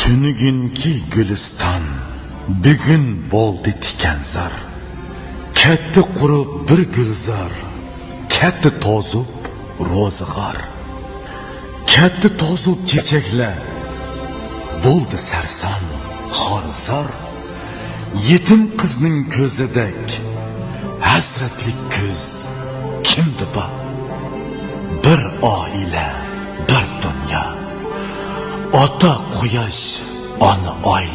Tuniginki güliston bugun bo'ldi tikansar. Ketdi qurib bir gulzar, ketdi tozib ro'zg'or. Ketdi tozib chechaklar, bo'ldi sarson xorzor. Yetim qizning ko'zidek hasratlik ko'z kimdi bu? Bir oila, bir dunyo. Ota quyosh, ona oy,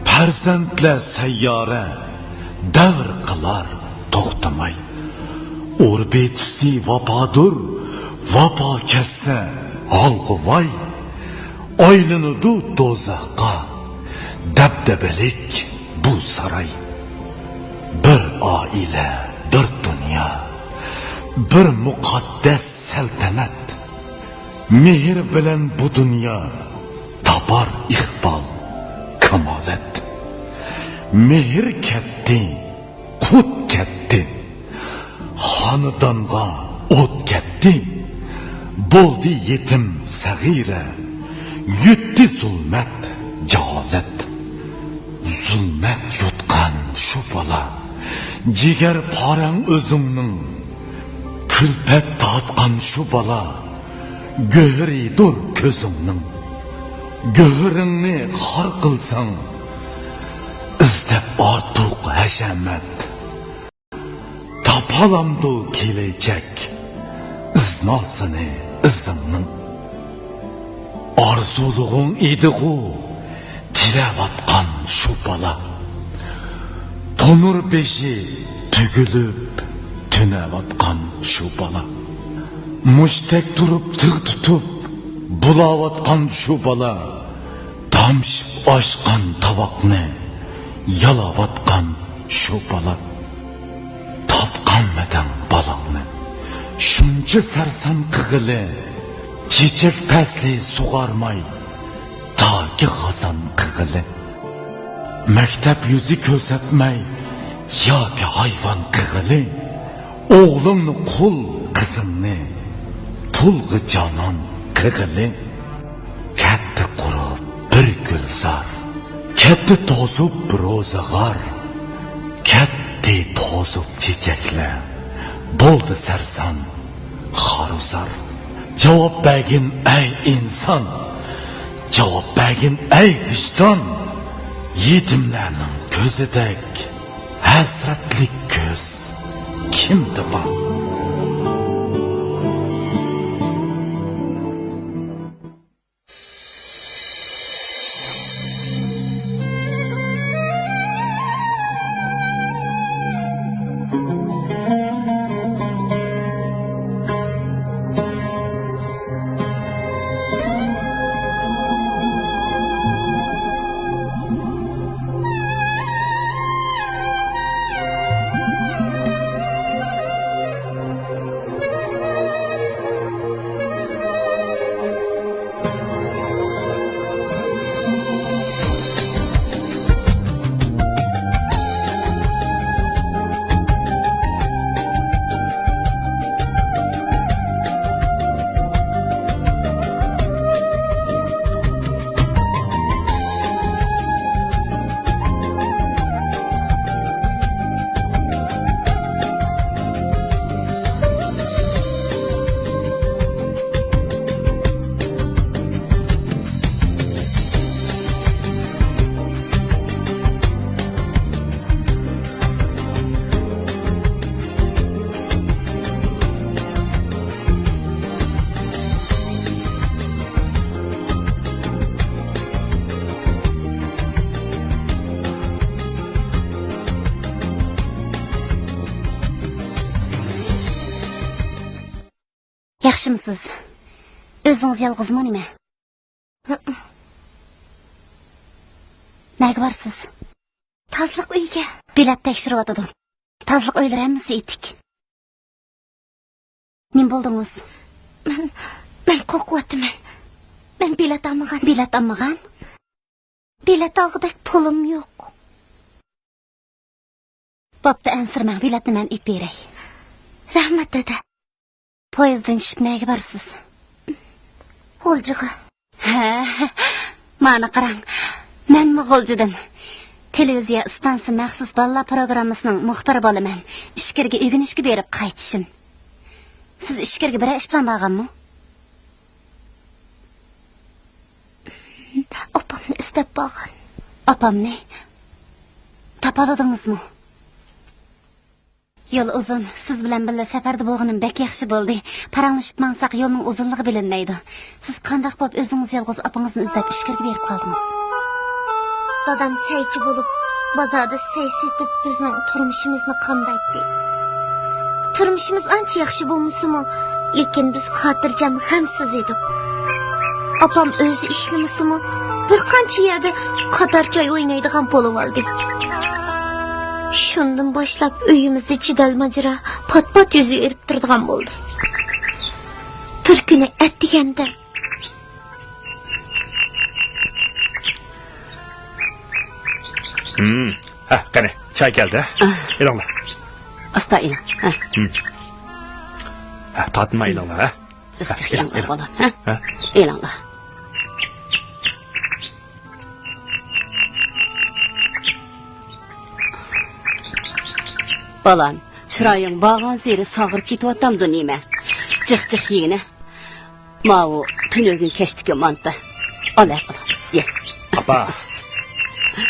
farzandlar sayyora davr qilar to'xtamay. O'rbetisi vafodur, vafo kassa olg'voy. Oylinudu do'zaxqa dabdabalik bu saroy. Bir oila, bir dunyo, bir muqaddas saltanat. Mehr bilan bu dunyo topar iqbol kamolat. Mehr ketdi, qut ketdi, xonadonga o't ketdi. Bo'ldi yetim sag'ira, yutdi zulmat jaholat. Zulmat yutgan shu bola, jigar qorang o'zimning, kulpat tatgan shu bola, go'hridur ko'zimning. Go'hringni xor qilsang, izlab ortiq hashamat. Topalamdu kelajak, iznosini izimning. Orzuluğun idiğu, tilavatkan şu bala. Tonur beşi tügülüp, tünevatkan şu bala. Muştek durup tığ tutup, bulavatkan şu bala. Tamşıp aşkan tabakını, yalavatkan şu bala. Tapkanmadan balağını, şunca sarsan kıgılı. Çiçek pesli suğarmay, taki gazan kıgılı. Mektep yüzü közetmey, ya ki hayvan kıgılı. Oğlumnu kul, kızımni, pulgı canan kıgılı. Ketti kurup bir gülzar, ketti tozup ro'zg'or. Ketti tozup çiçekler, boldu sersan xaruzar. Cevap bergin ey insan, cevap bergin ey vicdan. Yetimlerinin gözüdek hasretlik göz kimdi bu? Yaxshimisiz? O'zingiz yolg'izmi nima? Nega borsiz? Tozliq uyga bilet tekshiryotdim. Tozliq o'ylaramisiz etik? Nim bo'ldingiz? Men qo'rqyapman. Men bilet olmagan. Bilet olmagan? Bilet olg'idek pulim yo'q. Bo'pti, ansirmang, biletni men ip beray. Rahmat dada. Poyezddan tushib nega borsiz? Qo'ljiga. Ha, Mana qarang. Men Mo'g'uljidan televiziya stansi maxsus balla programmasining muxbiri bo'laman. Ishkirga o'rganishga berib qaytishim. Siz ishkirga bir ish bilan borganmi? Opamni istab borgan. Opamni topadingizmi? Yo'l uzun. Siz bilan birga safarda bo'lganim bek yaxshi bo'ldi. Paranglashib mansaq yo'lning uzunligi bilinmaydi. Siz qanday bo'lib o'zingiz yolg'iz opangizni izlab ishkirga berib qoldingiz? Dadam saychi bo'lib, bozorda say setib bizning turmushimizni qamdaydi. Turmushimiz ancha yaxshi bo'lmasa-mu, lekin biz xotirjam g'amsiz edik. Opam o'zi ishlamasa-mu, bir qancha yerda qatorchoy o'ynaydigan bo'lib oldi. Shundan boshlab uyimizda jidal majra pat-pat yuzi erib turadigan bo'ldi. Bir kuni atdiganda Ha, qani, çay geldi. İlanla. Asta ilang. Ha, tatma ilanla, ha. Ziq-ziq ilanglar bolam, ha? Ilanglar. Bolam, chiroying bağan seri sağırıp ketyaptamdı nima? Jiq-jiq yegini. Mao tunögün keştiki mantı. Ala bolam, ye. Apa.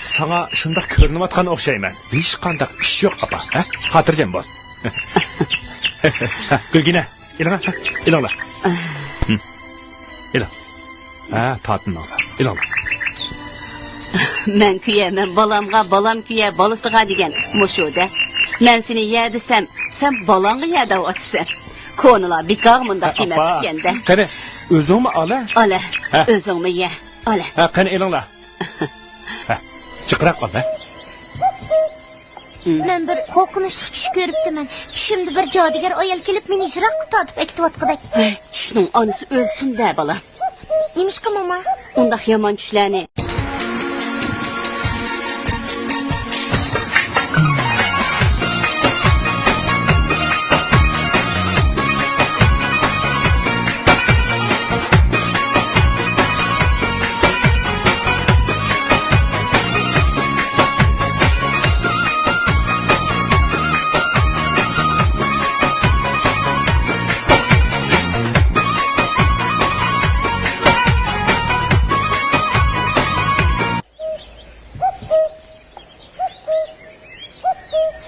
Sana şundak görünüp atkan okşayman. Hiç kandak iş yok apa, ha? Hatırcam bol. Ha, Gülgine, ilanla, ha, ilanla. İlan. Ha, tatın ala, ilanla. Men kuyaman bolamga, bolam kuya bolasiga degan mushuda. Men seni ye desem, sen balangga ye deb otsan. Ko'nila bikaq mundaq demak ekanda. Qani, o'zingmi ala? Ala, o'zingmi ye. Ala. Ha, qani ilanla. Ha, chiqraq qol, ha. men bir qo'rqinchli tush ko'ribdiman. Tushimda bir jodugar ayol kelib meni yiroqqa tortib ketayotgandak. Tushning onasi o'lsin da bolam. Nimishqa mama? Undaq yomon tushlarni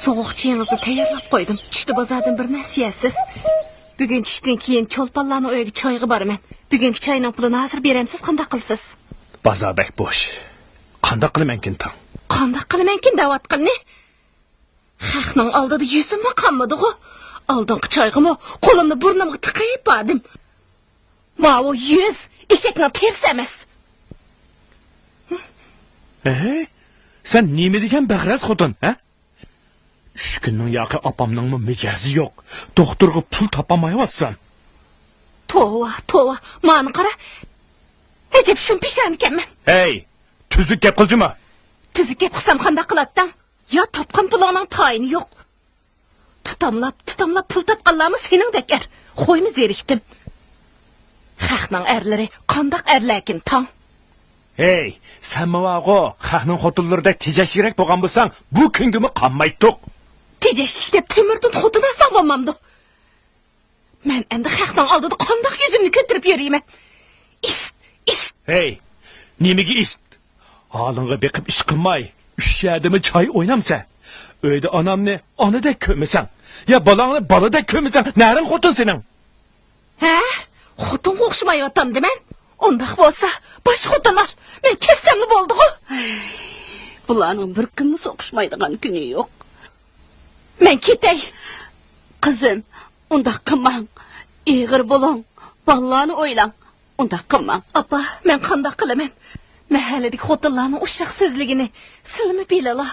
Soğuqçiyingizni tayyorlab qo'ydim. Tushda bozordan bir narsa yeysiz. Bugun tushdan keyin cho'lponlarning uyiga choyga boraman. Bugungi choyning pulini hozir beramsiz, qanday qilsiz? Bazabek boş. Qanday qilamankin tang? Qanday qilamankin davatqinni? Xalqning oldida yuzimni qanmadi-ku. Oldingi choyg'imi qo'limni burnimga tiqib bordim. Mao yuz eshakning terisi emas. Sen nima degan bag'raz xotin, ha? 3 kunning yoqi opamning mijozi yo'q. Doktorga pul topamayapsan. Tova, mani qara. Ajab shun pishan ekanman. Hey, tuzuk gap qiljima. Tuzuk gap qilsam qanday qilatdan? Ya topgan pulingning tayini yo'q. Tutamlab pul topganlarmi sening dakar. Qo'yni zerikdim. Xalqning erlari qanday erlarkin tang? Hey, sen mavaqo, xalqning xotinlarida tejashlirak bo'lgan bo'lsang, bu kungimi qanmaydiq. Tejashlik deb temirdan xotin olsam bo'lmamdi. Men endi xalqning oldida qanday yuzimni ko'tarib yurayman? Ist. Hey, nimaga ist? Holingga beqib ish qilmay, 3 yadimi choy o'ynamsa, uyda onamni onadek ko'misan, ya balangni baladek ko'misan, naring xotin sening. Ha? Xotin o'xshamayaptam deman. Undaq bo'lsa, bosh xotinlar, men kessamni bo'ldi-ku. bularning bir kunni so'qishmaydigan kuni yo'q. Men ketay. Qizim, undaq qilmang. Ig'ir bo'ling. Ballarni o'ylang. Undaq qilmang. Apa, men qanday qilaman? Mahalladagi xotinlarning o'shaq so'zligini silmi bilala.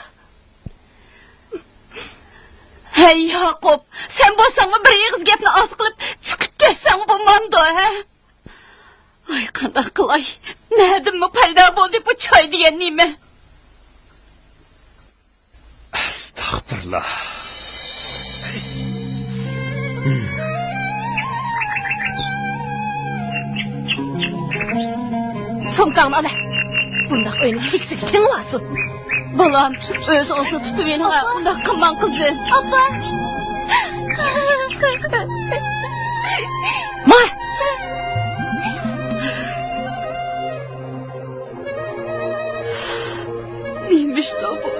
Hey Yaqub, sen bo'lsangmi bir yig'iz gapni oz qilib chiqib ketsang bo'lmamdi, ha? Ay, qanday qilay? Nadimmi paydo bo'ldi bu choy degan nima? Astagfirullah. Sumkangni ola. Bundak oyunu çeksik ten vasın. Balam, öz olsa tutuverin ha. Unda kımman kızım. Apa. Ma! Neymiş de bu?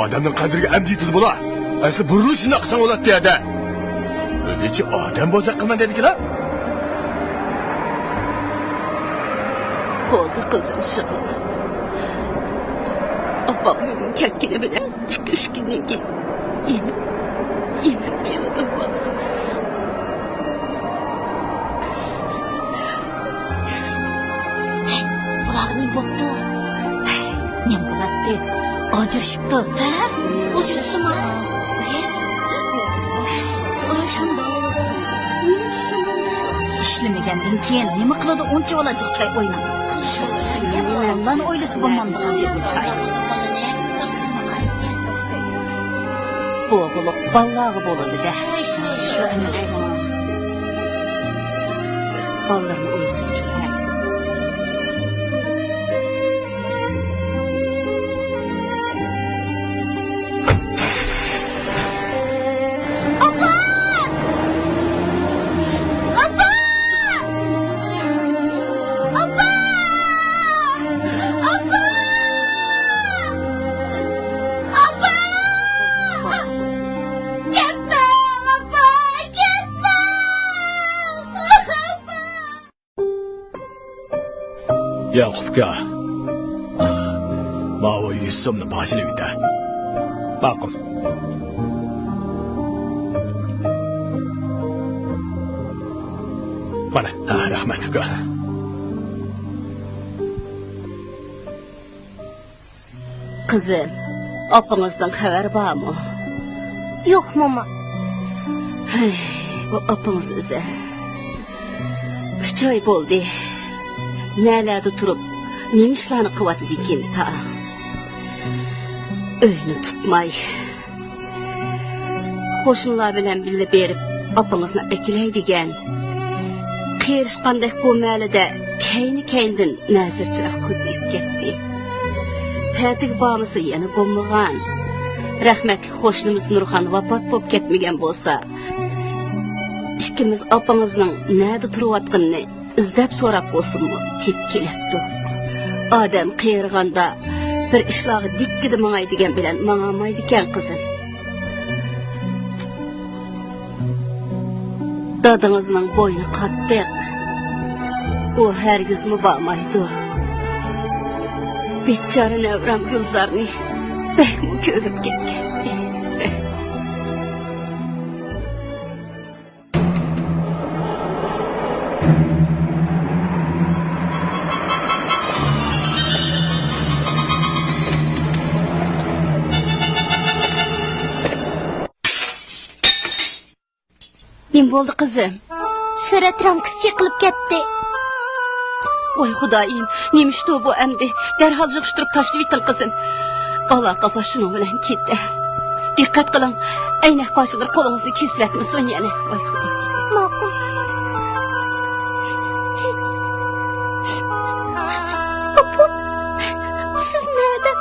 Odamning qadriga am deydi bular. Asli burilish shunday qilsang bo'ladi deydi. O'zichi odam bo'lsa qilma dedilar. Oldu kızım şıklı. Abam bugün ketkini bile 2-3 günden ki yine geldi bana. Kulağını boptu. Ne bulattı? Acırışıptı. He? Acırışı mı? İşlemegenden keyin nima qiladi uncha olacak çay oynab. Ondan o'ylasi bo'lmamdi dedi çay. Bo'g'iliq ballag'i bo'ladi da. Ballarni o'ylasi uchun. Yaqubga. Mavo Yusufni boshini uyda. Ma'qul. Mana, rahmat uka. Kızım, opangizdan xabar bormi? Yo'q, mama. Bu opangiz izi. 3 oy bo'ldi. Nelarda turib, nima ishlarni qilyapti ekan ta. Uyni tutmay. Qo'shnilar bilan birga berib, opangizni akilay qiyirishqandek bu malida kayni-kayndan nazirchiroq ko'payib ketdi. Patig bomisi yana bo'lmagan. Rahmatli qo'shnimiz Nurxon vafot bo'lib ketmagan bo'lsa, ikkimiz opangizning nada turayotganini izlab so'rab bo'lsinmi, tep kelatdi. Odam qiyirganda bir ishlarga dikkida mangaydigan bilan mangamaydi ekan qizim. Dadangizning bo'yni qattiq. U hargizmi bormaydi. Bechora navram Gulzarni bakmi ko'rib ketgan. Nim bo'ldi qizim? Surat ramkasi chiqilib ketdi. Voy xudoyim, nemishdi bu endi? Darhol yig'ishtirib tashlab eting qizim. Bala qaza shuning bilan ketdi. Diqqat qiling, aynak pochilar qo'lingizni keslatmasin yana. Voy xudoyim. Ma'qul. Opa, siz nerede?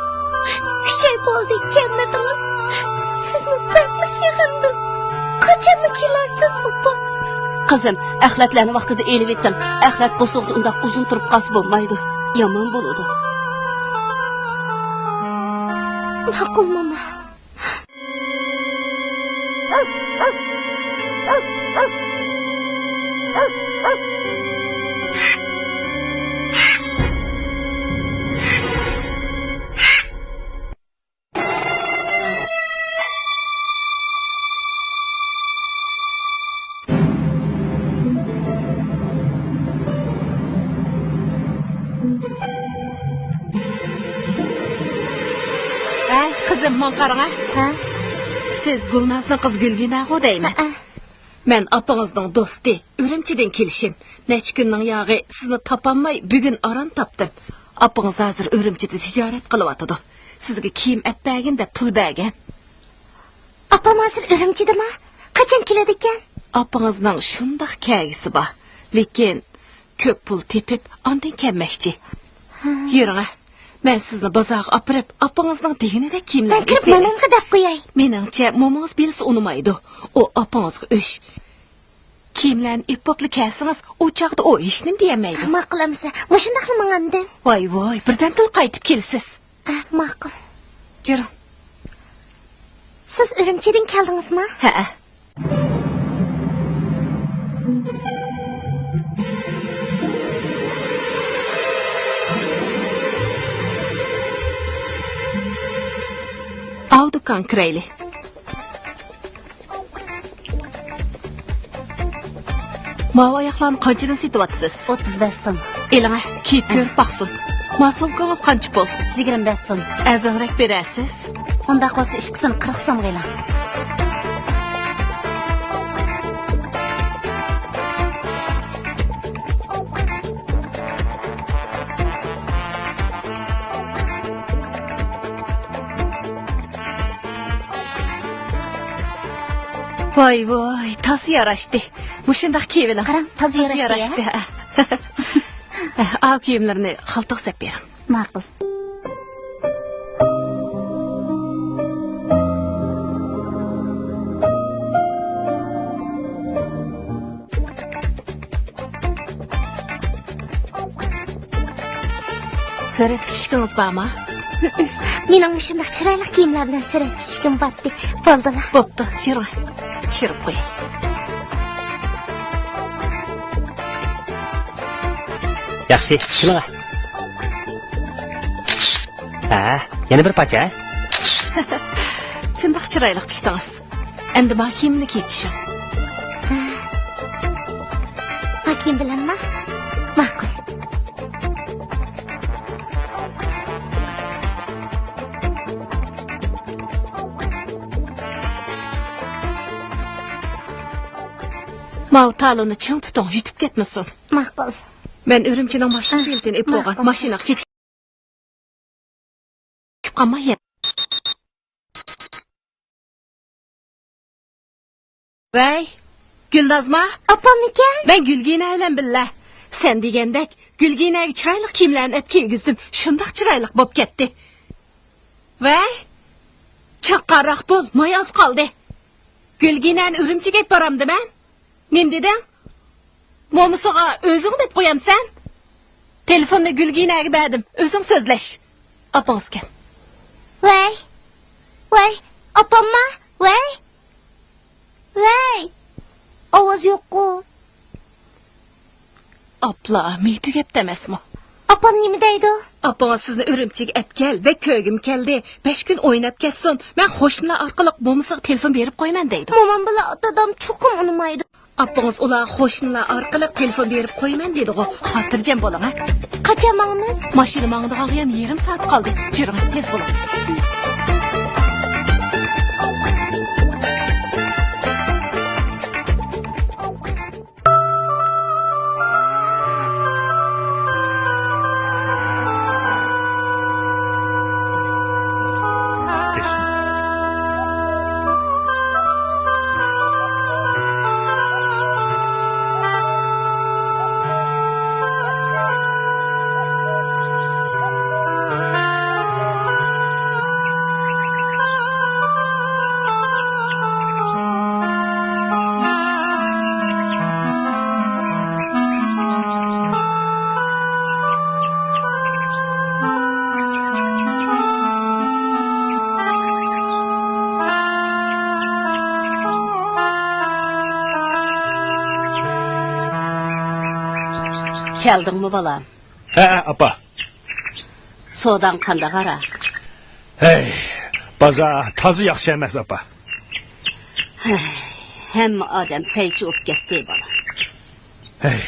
Küçük oldu gelmediniz. Sizni payma sığındım. Kaçamı kilarsiz opa? Qizim, axlatlarni vaqtida elib etdim. Axlat bo'suqda undaq uzun turib qasib bo'lmaydi. Yomon bo'ladi. Ma'qul mama. Kızım man qarang. Ha? Siz Gulnazning qiz Gulginago deymi? Men apangizning do'sti, Urumchidan kelishim. Necha kunning yog'i sizni topolmay bugun aron topdim. Apangiz hozir Urumchida tijorat qilyotidi. Sizga kiyim apbagin deb pul bergan. Apam hozir Urumchidami? Qachon keladi ekan? Apangizning shundoq kagisi bor, lekin ko'p pul tepib, ondan kelmoqchi. Yuring, men sizni bozorga opirib, apangizning deganida kiyimlar. Men kirib momamga deb qo'yay. Meningcha, momingiz bilsa unimaydi. O apangizga o'sh. Kiyimlarni ipopli kelsangiz, u chaqda o hech nima deyamaydi. Ma'qulamsa, mushundaqmi mengamdan? Voy, birdan til qaytib kelsiz. Ma'qul. Yuring. Siz Urumchidan keldingizmi? Ha. Avdukan kirayli. Mava oyoqlarni qanchadan setyapsiz? 35 so'm. Elinga kiyib ko'rib baqsin. Masomkangiz qancha pul? 25 so'm. Azanrak berasiz? Unda qolsa 2 so'm 40 so'm g'ayla. Voy, tası yaraşdı. Muşundaq kiyimlar. Qarang, toza yarashdi. Av kiyimlarini xaltaga sep bering. Ma'qul. Surat tushishgingiz bormi? Mening shunday chiroyli kiyimlar bilan surat tushishim batdi. Bo'ldilar. Bo'pti, yuring. Tushirib qo'y. Yaxshi, qiling. Ha, yana bir pacha. Shundoq chiroyli tushdingiz. Endi bu kiyimni kiyib tushing. Hakim bilanmi? Ma'qul. Mavtalını ching tuting, yutib ketmasin. Ma'qul. Men Urumchining mashina beltini ip bo'lgan. Mashina kech qolmay. Voy, Gulnazma? Opam ekan? Men Gulgina bilan billa. Sen degandek Gulginaga chiroyli kiyimlarni olib kiygizdim. Shundoq chiroyli bo'lib ketdi. Voy, chaqqaroq bo'l, moyoz qoldi. Gulginani Urumchiga olib boramdi men. Nim deding? Momisiga o'zing deb qo'yamsan? Telefonni Gulginaga berdim. O'zing so'zlash. Opangizga. Voy, opamma? Voy. Ovoz yo'q-ku. Apla, me tugab demasmi? Opam nima deydi? Opangiz sizni Urumchiga atgal va ko'gim keldi. 5 kun o'ynab ketsin. Men qo'shnilar orqali momisiga telefon berib qo'yman deydi. Momam bilan otadam cho'qim unimaydi. Apangiz ular qo'shnilar orqali telefon berib qo'yman dedi-ku. Xotirjam bo'ling, ha? Qachon mangmiz? Mashina mangdigan yana yarim soat qoldi. Yuring, tez bo'ling. Keldingmi bolam? Ha, apa. Sodan qanda qara. Hey, bozor tozi yaxshi emas, apa. Hamma odam saychi o'p ketdi bolam. Hey.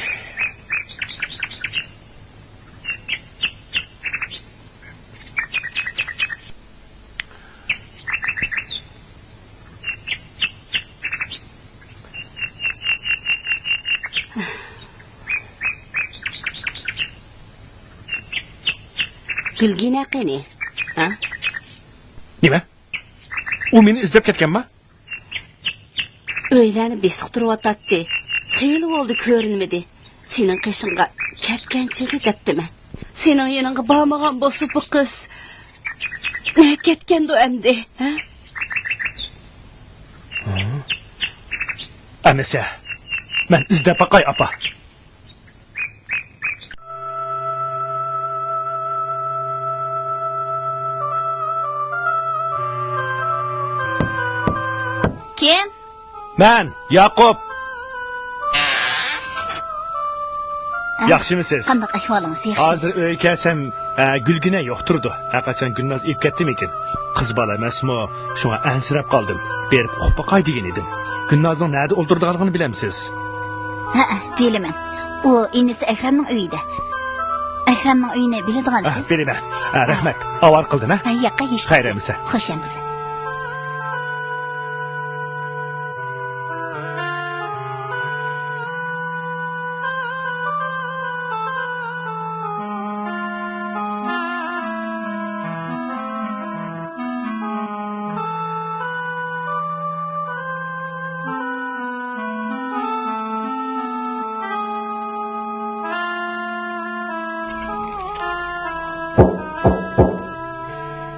Gülgine qani? Ha? Nima? U meni izlab ketganmi? Öyləni besiq turib Xeyli oldu ko'rinmadi. Sening qishingga ketgan chig'i debdiman. Sening yaningga bormagan bo'lsa bu qiz ne ketgandi endi, ha? Amasa, men izlab baqay apa. Kim? Men, Yakup. Yaxshimisiz? Qanday ahvolingiz yaxshimisiz? Hozir uyga kelsam, Gulgina yo'qtirdi. Qachon Gulnoz ib ketdimi ekan? Qiz bola emasmi? Shunga ansirab qoldim. Berib qo'yib boqay degan edim. Gulnozning nerede o'ldirganligini bilamsiz? Ha, bilaman. U inisi Akramning uyida. Akramning uyini biladigansiz? Bilaman. Rahmat. Avar qildin, ha? Ha, yo'q, hech qisi. Xayramisa. Xo'shamisa.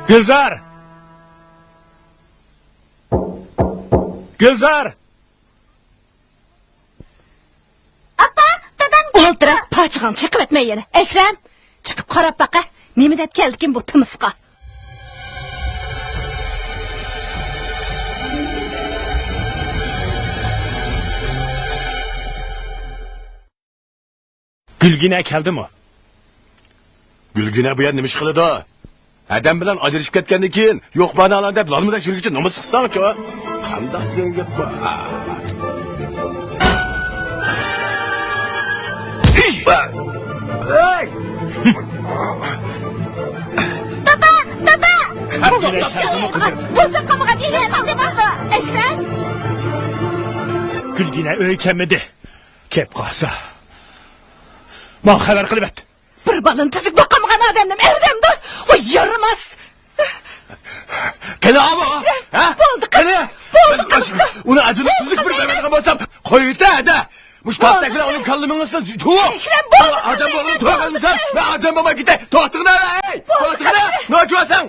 Gülzar! Gülzar! O'ltirib, pochig'im chiqib etmay yana. Akram, chiqib qarab baqa. Nima deb keldikin bu timisqa? Gülgina keldimi? Gülgine bu yer nima ish qiladi? Adam bilan ajrashib ketgandan keyin yo'q banalar deb lolmada shungacha nima qilsang-chi? Qanday degan gap bu? Hey! Bo'lsa qamag'an nima bo'ldi? Akram, Gülgina o'ykamidi. Kep qolsa. Men xabar qilib et. bir balın tuzuk boqamagan odamni erdamda. O yaramas. Qani ama? Ha? Bo'ldi, Qani? bo'ldi. Uni ajrib tuzuk bir beradigan bo'lsam, qo'yita-da. Mushtabdagilar uning kallimingizdan chuv. Adam bo'lib to'g'rilmisan? Va adam bo'lmay ketay. To'xtig'na, ey! To'xtig'na. Nima ko'rasan?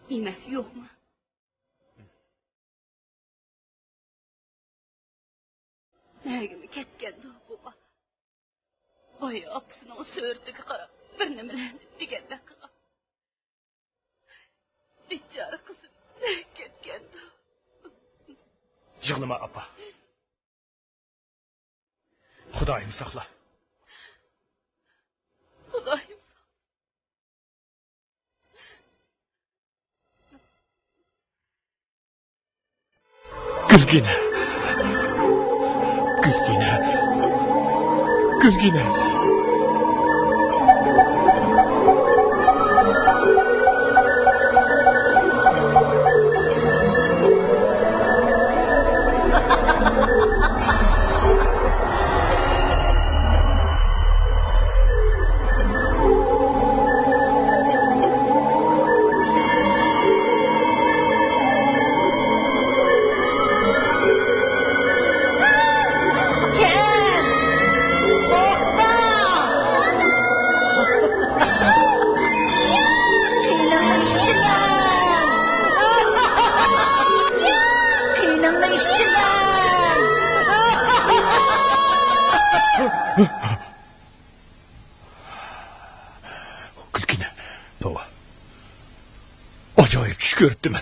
Yemek yok mu? Nereye mi ketkendi o baba? Ay apsının söğürtüge qarab bir nimelerni degende qilib. Bichara qizim nereye ketkendi? Yig'lama apa. Xudoyim saqla. Xudoyim. Gülgina. Gülgina. Gülgina. Gülgina. Baba. Acayip tush ko'ribdi men.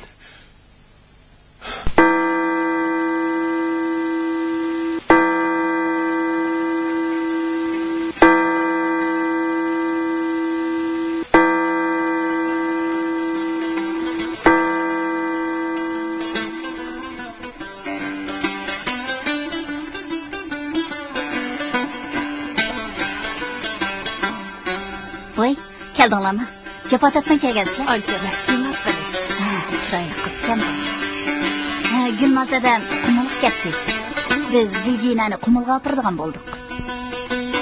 Voy, keldinglarmi? Japotatdan kelgansizlar? Anchamas emas bali. Ha, chiroyli qiz ekan. Ha, Gulnozadan qumulq ketdi. Biz Gulginani qumulga opiradigan bo'ldik.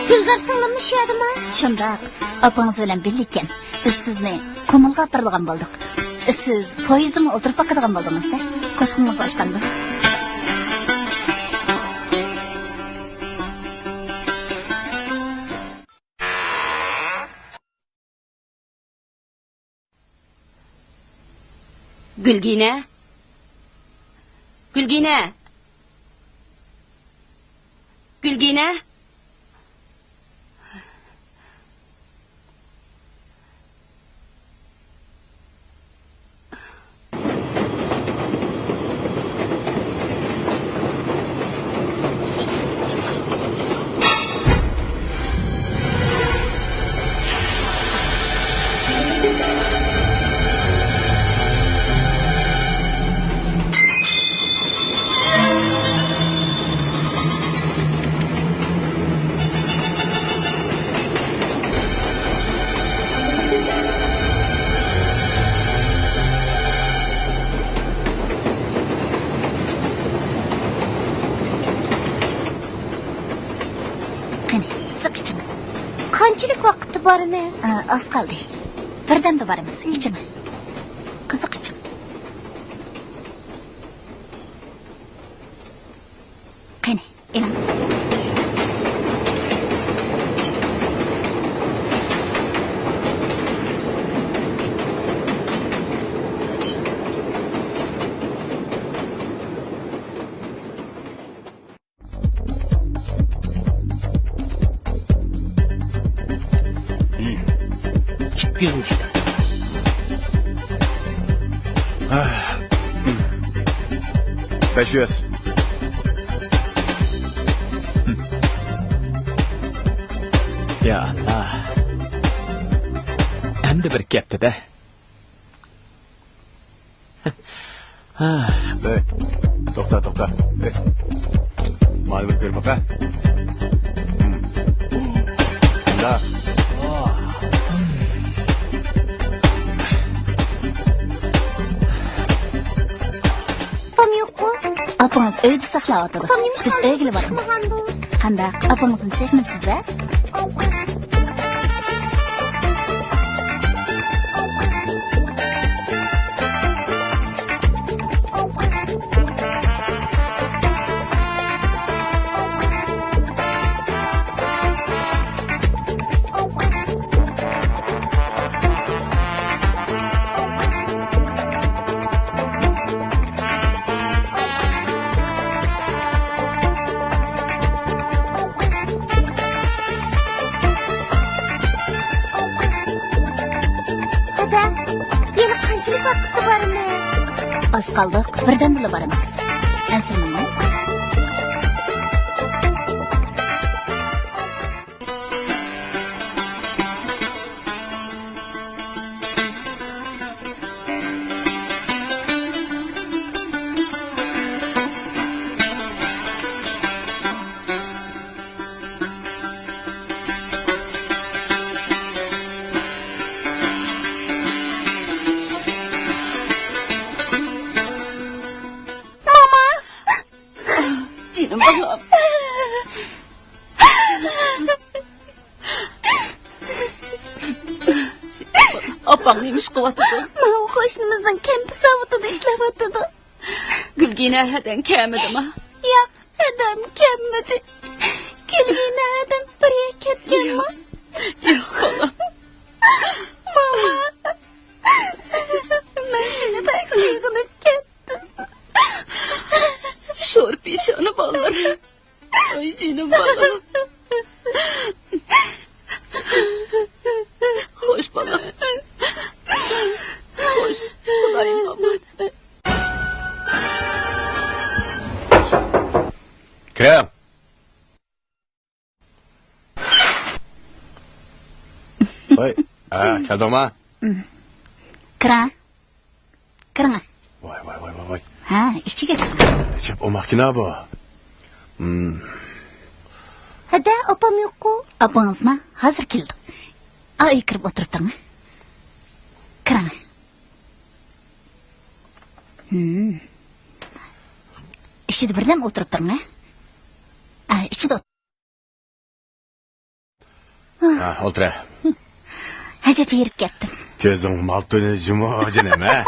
Gülzar singlimni shu yerdimi? Shundoq, opangiz bilan birlikkan. Biz sizni qumulga opiradigan bo'ldik. Siz poyezdda o'tirib boqadigan bo'ldingiz-da. Ko'zingiz ochganda. Gulgina. Gulgina. Gulgina. Qani, siq ichimi. Qanchalik vaqtda boramiz? Az qoldi. Birdamda boramiz, ichimi. Qiziq ichim. Qani, elam. Yüzmüş. Beş yüz. Ya Allah. Hem de bir gapti da. Hey, to'xta. Hey. Ma'lumot ber papa. Da. Opam yo'q-ku. Opangiz uyda saqlayotdi. Biz uyga boramiz. Qandaq? Opangizni sevmisiz-a? Ada, yana qanchalik vaqtda boramiz? Az qoldik. Birdan bila boramiz. Ansilman. Canım babam. Opam neymiş kıvatıdı? Mana qo'shnimizning kampi savutida ishlayotdi. Gulgina hadan kamidi mi? Yo'q, adam kelmadi. Kelgina adam birga ketganmi? Yo'q bolam. Mama. Men seni pek sevgilib ketdim. Sho'r peshona bolalar. Ay canım bolam. Xo'sh bolam. Xo'sh, Xudoyim omad. Krem. Voy, keldingmi? Kira. Kirma. Voy. Ha, ichiga kir. Chep o makina bu. Ada, opam yo'q-ku. Opangizmi? Hozir keldi. Ay kirib o'tiribdimi? İşte birden oturup durma. İçide otur. Ha, o'tir. Hacep yerip kettim. Ko'zing maltuni jumojin ha?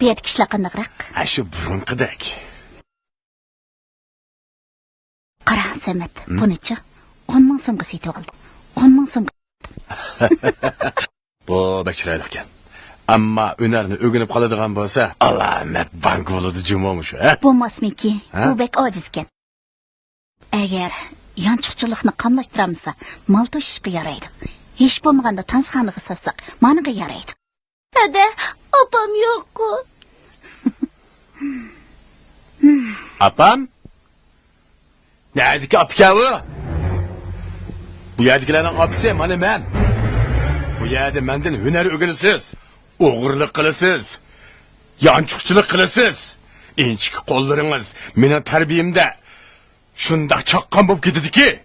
Bu yerda kishilar qandaqroq? Ha, shu burunqidek. Qara, Samat, bunichi 10 ming so'mga setib oldim. 10 ming so'mga. Bu bek chiroyli ekan. Ammo hunarni o'rganib qoladigan bo'lsa, alamat bank bo'ladi jumomish, ha? Bo'lmasmiki, bu bek ojiz ekan. Agar yanchiqchilikni qamlashtiramsa, mol to'shishga yaraydi. Hech bo'lmaganda tansiqxonaga satsak, managa yaraydi. Ada, opam yo'q-ku. Apam? Neredeki apkavi? Bu yerdekilerin apisi mana men. Bu yerde menden hüner öğrenisiz. Oğurluk kılısız. Yançukçılık kılısız. İnçik kollarınız benim terbiyemde. Şundak çakkan bulup gidildi ki.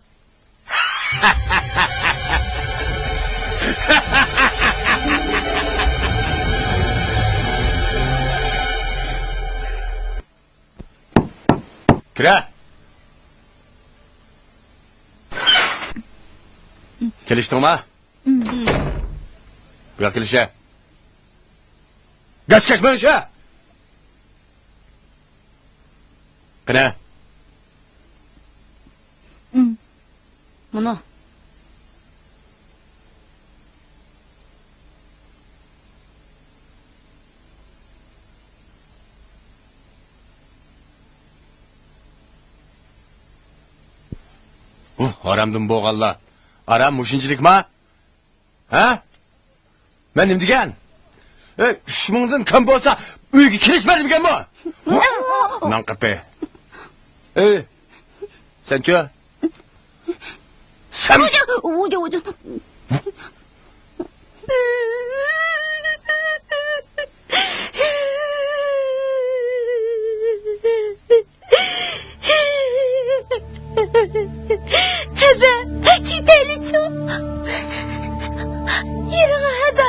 Kira. Keliştin mi? Bu yak kelişe. Geç ben işe. Kına. Bunu. Aramdın boğalla. Aram muşincilik mi? Ha? Ben ne diyen? Şumundan kan bolsa uygu kilişmedi mi gen mi? Nan kapı. Sen kö? Sen... Uca. Hada, gideli çok. Yine hada.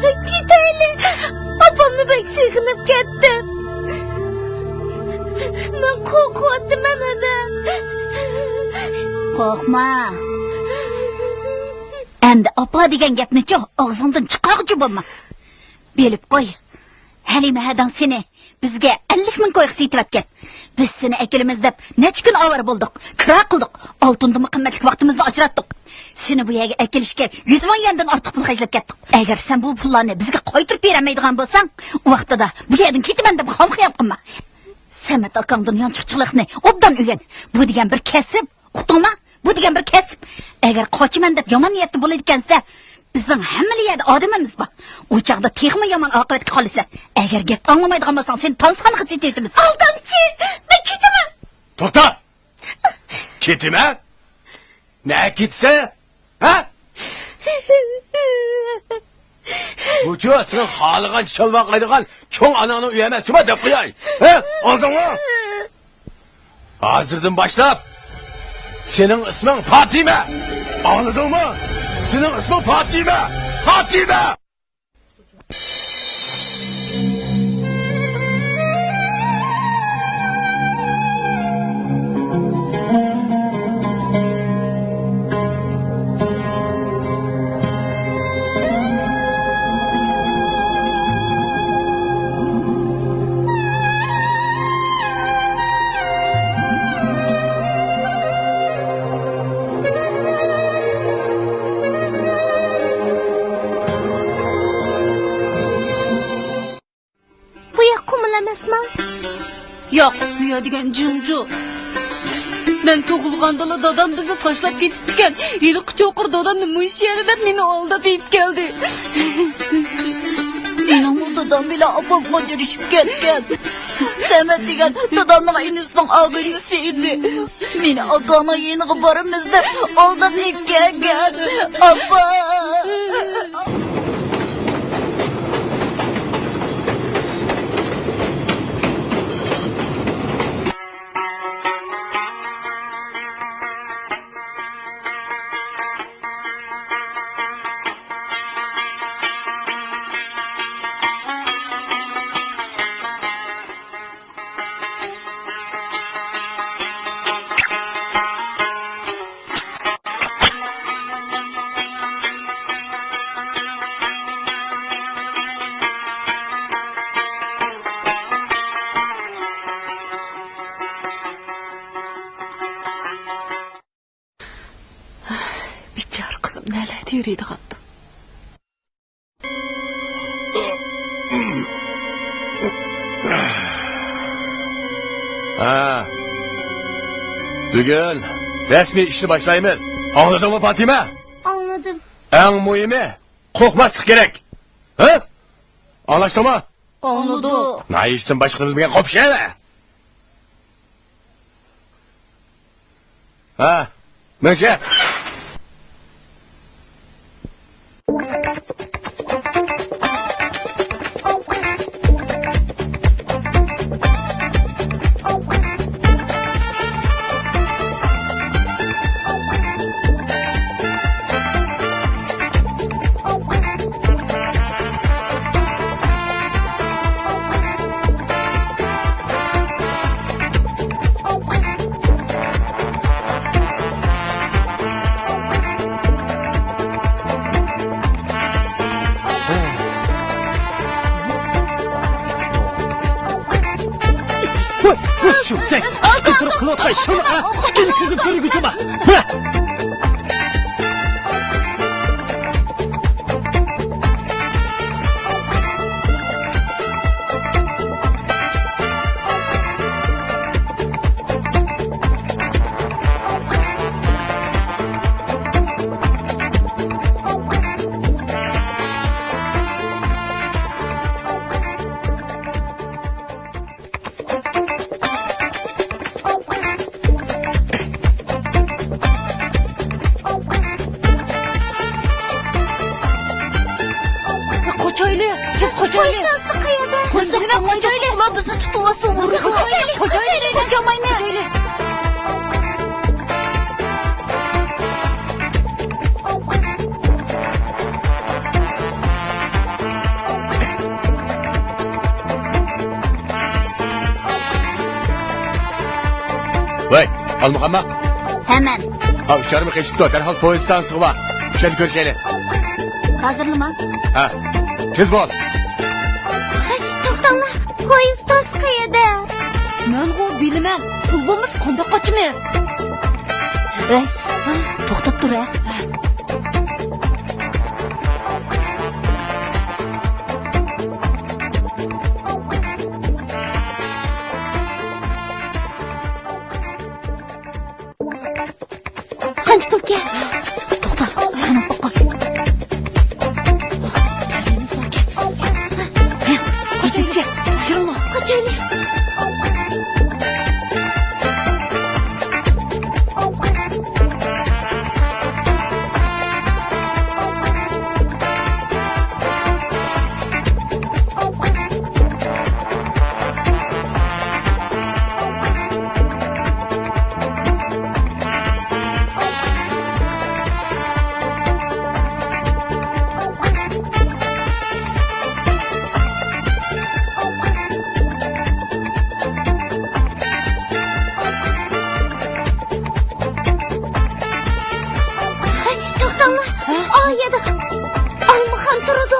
Gideli. Abamla pek sıkınıp gittim. Ben korkuttum ben hada. Korkma. Endi apa degan gapni-chi og'zingdan chiqarchi bo'lma. Bilib qo'y. Halima hadan seni bizga 50 ming qo'yib setib. Biz seni akilimiz deb necha kun avar bo'ldik, kira qildik, oltindimi qimmatli vaqtimizni ajratdik. Seni bu yerga akilishga 100 ming yandan ortiq pul xarjlab ketdik. Agar sen bu pullarni bizga qaytarib bermaydigan bo'lsang, u vaqtida bu yerdan ketaman deb ham xiyol qilma. Samat akangdan yanchiqchilikni obdan o'rgan. Bu degan bir kasb, uqdingmi? Bu degan bir kasb. Agar qochaman deb yomon niyatli bo'ladigansa, bizning hamma yerda odamimiz bor. U chaqda texmi yomon oqibatga qolsa, agar gap anglamaydigan bo'lsang, sen tansiqxonaga setaymiz. Aldamchi, men ketaman. To'xta! Ketime? Ne gitse? Ha? Bu çoğu senin halıgan çalmak aydıgan çoğun ananı üyemez. Kime de kıyay? He? Aldın mı? Hazırdan başlap. Senin ismin Fatime. Anladın mı? Senin ismin Fatime. Fatime! Yo'q, bu yerdigan jimju. Men tug'ilganda dadam bizni tashlab ketibdi-kan. Yili qichoqir dadamni mush yerida meni oldab yeb keldi. Mening dadam bilan opam ajrashib ketgan. Samat degan dadamning inisining og'inisi edi. Meni ota-ona yeniga boramiz deb oldab yeb kelgan. Opa! yürüydi hatta. Ha. Bugün resmi işini başlayımız. Anladın mı Fatime? Anladım. En mühimi korkmazlık gerek. Ha? Anlaştın mı? Anladık. Ne işsin başka bilmeyen kopşaya be? Ha? Mönşe? Şu tek sıkıntı kılıkay şunu ha. Çıkın kızım körü gücüme. Koçaylı. Kız Koçaylı. Nasıl kıyada? Kızım Koçaylı. Ulan bizni tutuvası vuruyor. Koçaylı. Koçaylı. Koçamayını. Koçaylı. Vay, al Muhammed. Hemen. Ha, uçarımı kaçtı. Derhal polistan sıkma. Şöyle görüşelim. Hazırlama. Ha, kız bol. To'xtanglar. Poyezd Toskayada. Men go bilmem. Futbolimiz qanday qochimiz? Ey, to'xtab tur. Qancha tulka? To'xta, qanot qo'y. Koçaylı. Jurma. Qochayli. To'xtanglar. Oyada. Almaxon turadi.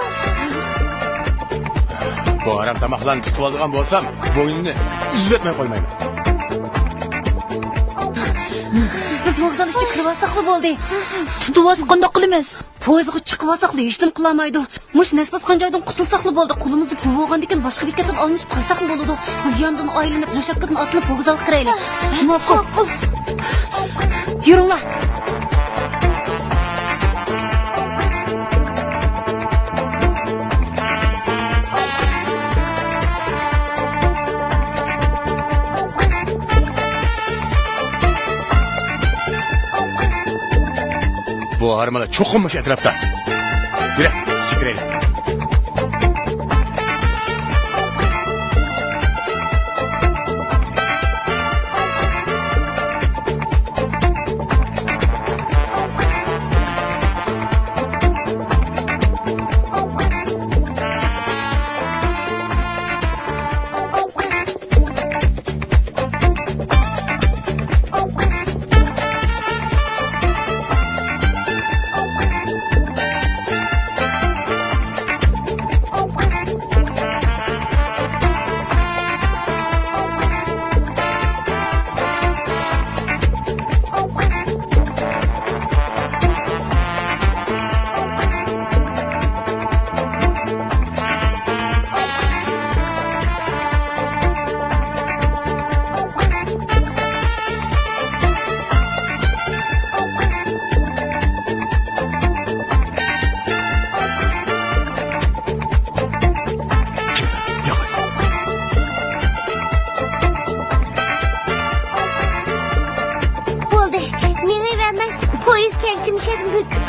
Bu haram tamaklarını tutup aldığım olsam boynunu izletmeye koymayayım. Biz vokzal ishga kirib olsaqli bo'ldi. Tutuvasi qanday qilamiz? Poyezdga chiqib olsaqli hech nima qilolmaydi. Mush nasbasxon joydan qutulsaqli bo'ldi. Qo'limizda pul bo'lgandan keyin boshqa bekatdan olib qo'ysaqli bo'ladi. Biz yondan aylanib, lashakkadan otilib vokzalga kiraylik. Ma'qul. Yuringlar. Bu harmana çok olmuş etrafta. Yürü, çıkırayım.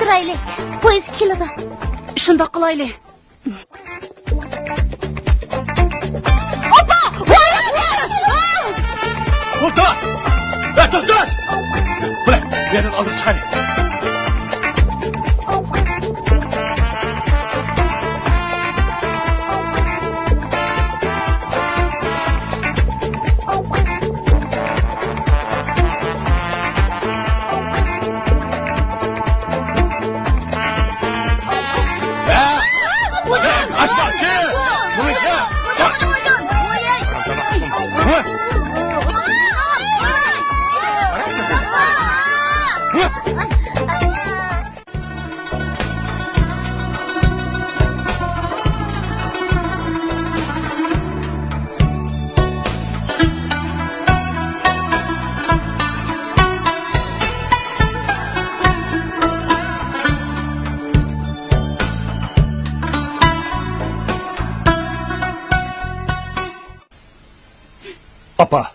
o'tiraylik. Poyezd keladi. Shundoq qilaylik. To'xta! To'xta! Bırak, bir yerden alıp çıkar. Kaçmakçı! Bu işe! Apa.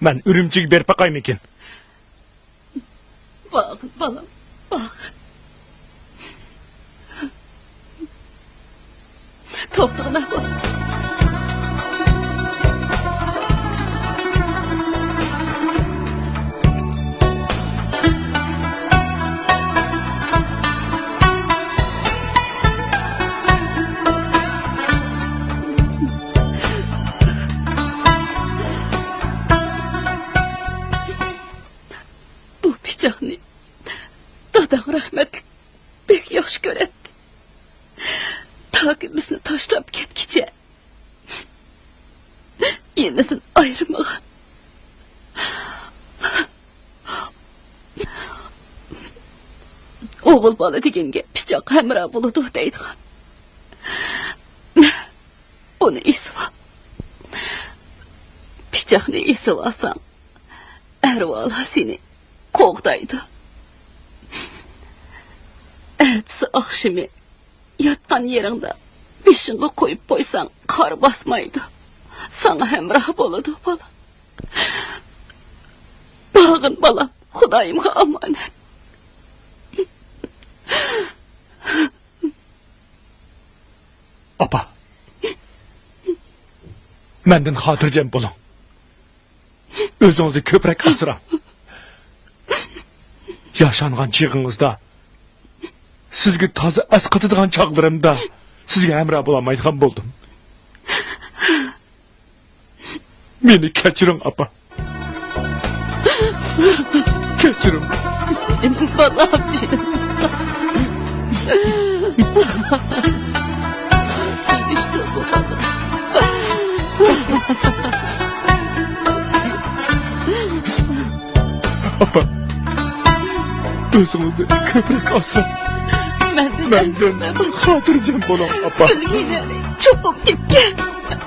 Ben ürümçük berip bakayım ekin. Bakın balam, bakın. To'xtag'ina bak. Bu pichoqni dadam rahmatli bek yaxshi ko'radi. Toki bizni tashlab ketgicha yenidan ayirmagan. O'g'il bola deganga pichoq hamroh bo'ladi deydigan. Buni esib ol. Pichoqni esib olsang, arvola seni qo'g'daydi. Ertasi oqshimi yotgan yeringda beshingga qo'yib qo'ysang qor bosmaydi. Sana hamroh bo'ladi bola. Bag'in bolam, Xudoyimga omonat. Apa. Menden xotirjam bo'ling. O'zingizni ko'proq asrang. Yaşangan çığınızda, sizge taze asqatıdığan çağlarımda, sizge hamroh bulamaydigan buldum. Meni kechiring, apa. Kechiring. Balam dedim. İşte bu balam. Apa. Özünüzü köprek asrang. Menden xotirjam bo'ling, apa. Bilginani cho'qib ketgan.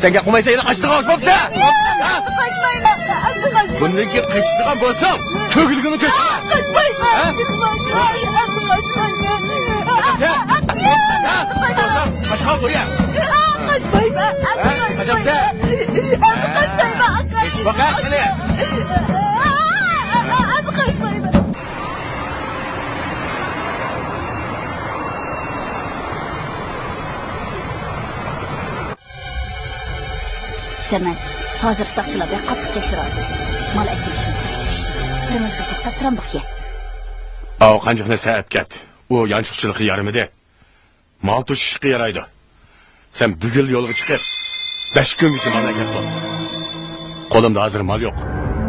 Senga qilmaysa yana qachdigan olmoqsa? Qochmayman. Bundan keyin qachdigan bo'lsam, ko'gilgini ko'tara. Qachqa qo'ya. Qochmayman. Qachqsa? Qochmayman. Baqa, qani. Saman, hozir soqchilar bilan qattiq tekshiradi. Mal aytishim tashlashdi. Birimizga to'xtab turam baxya. Av qanjiqni sa'ab ket. U yanchiqchilikqa yarimidi. Mal to'shishga yaraydi. Sen bugil yo'lga chiqib 5 kungacha mamlakat bo'l. Qo'limda hozir mal yo'q.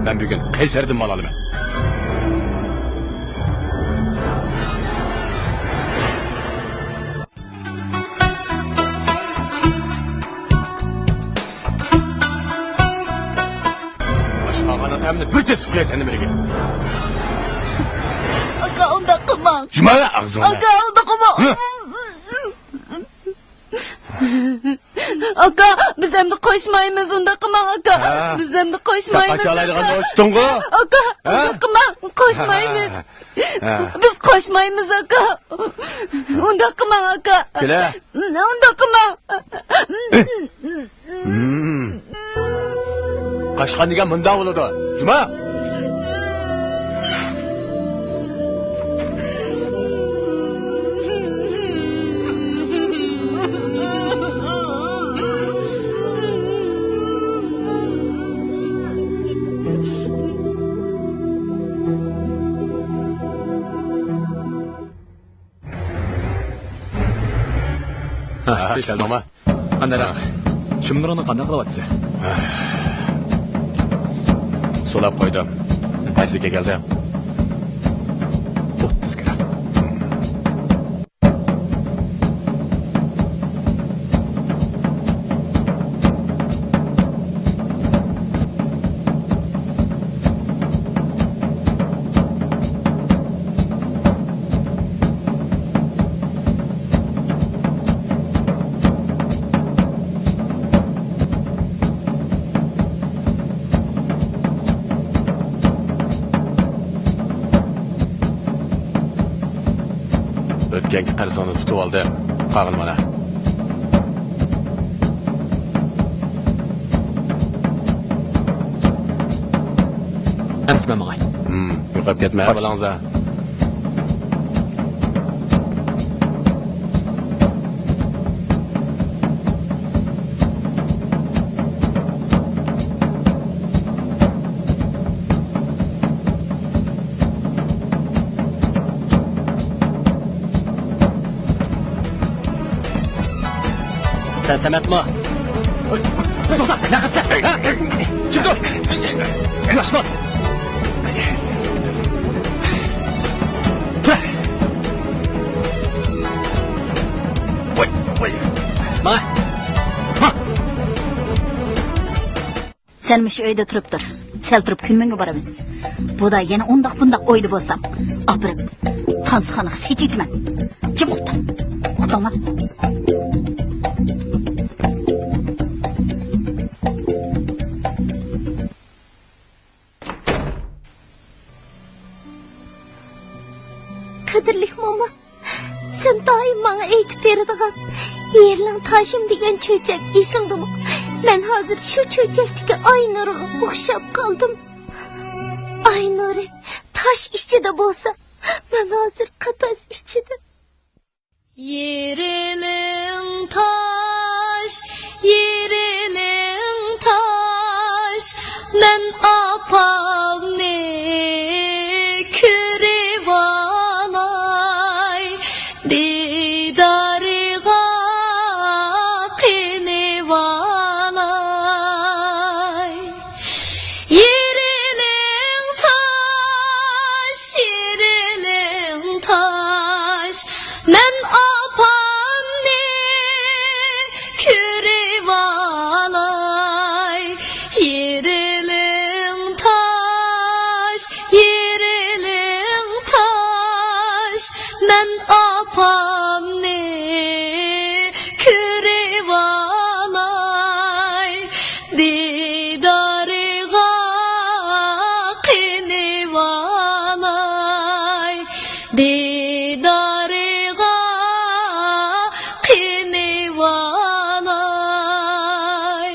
Ben bugün Kayseri'den mal alayım. Başka temni bir de sıkıyor seni biri. Aka onda qilma. Juma ağzını. Aka onda qilma. Aka biz endi qo'shmaymiz unda qilma aka. Biz endi qo'shmaymiz. Qachalaydigan do'sting'i? Aka unda qilma qo'shmaymiz. Biz qo'shmaymiz aka. Unda qilma aka. Kela. Unda qilma. Qaşqan degan bunda bo'ladi. Juma. Ha, keldingmi? Qandaroq? Shimdirni qanday qilyapsiz? So'lab qo'ydim. Qaysiga keldi? 30 gram. O'tgangi qarzonni tutib oldi. Qag'in mana. Amsman ma'y. Yo'qolib ketma, balangza. Sen Sametmi? Ne qilsan? Chiqdi. Yoshma. Ma. Sen müş öyde turib tur. Sel turib külmenge baramiz. Bu da yana ondaq bundaq oydu bolsam. Apırıp, tansıxanaga setiytman. Jim o'qta. O'qtama. Qadrli mama, sen doim menga aytib beradigan yerlang tashim degan cho'chak esingdimi? Men hozir shu cho'chakdagi Aynurga o'xshab qoldim. Aynuri tash ichida bo'lsa, men hozir qafas ichida. Yerilim taş, yerilim taş, men apamni kürivanay, didariga qinivanay. Yerilim taş, men apamni kürivanay. Yerilim taş, men apamni kürivanay. Didariga qinivanay, didariga qinivanay.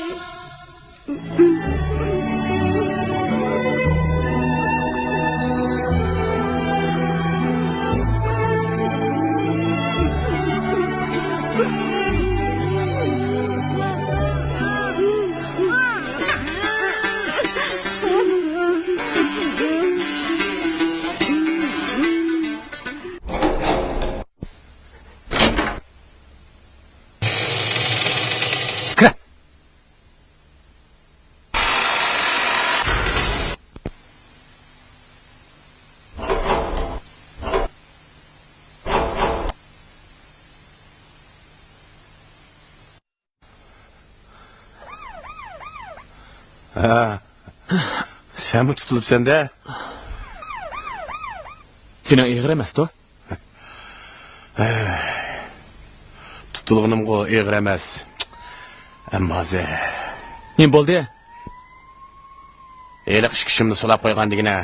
Kira. Ha. Sen mi tutulup sende? Senin ig'ir emas-da. Tutulğunum o ig'ir emas. Ammo Ne bo'ldi? eliq ishkishimni sulab qo'ygandigina.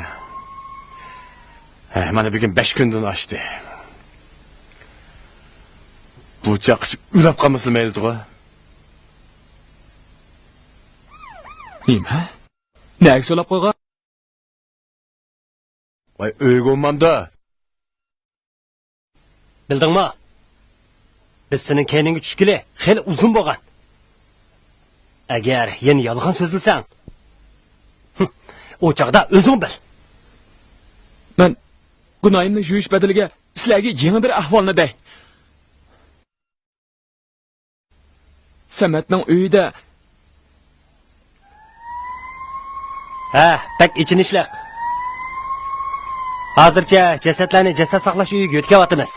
Mana bugun 5 kundan oshdi. Bu chaqish ulab qolmasa mayli-ku. Nima? Nega so'lab qo'ygan? Voy o'yg'onmanda. Bildingmi? Biz sening keyninga tushgili xeyli uzun bo'lgan. Agar yana yolg'on so'zilsang, o chaqda o'zing bil. Men gunoyimni yuyish badaliga sizlarga yangi bir ahvolni day. Samatning uyida. Ha, bak ichinishliq. Hozircha jasadlarni jasad saqlash uyiga o'tkavyapmiz.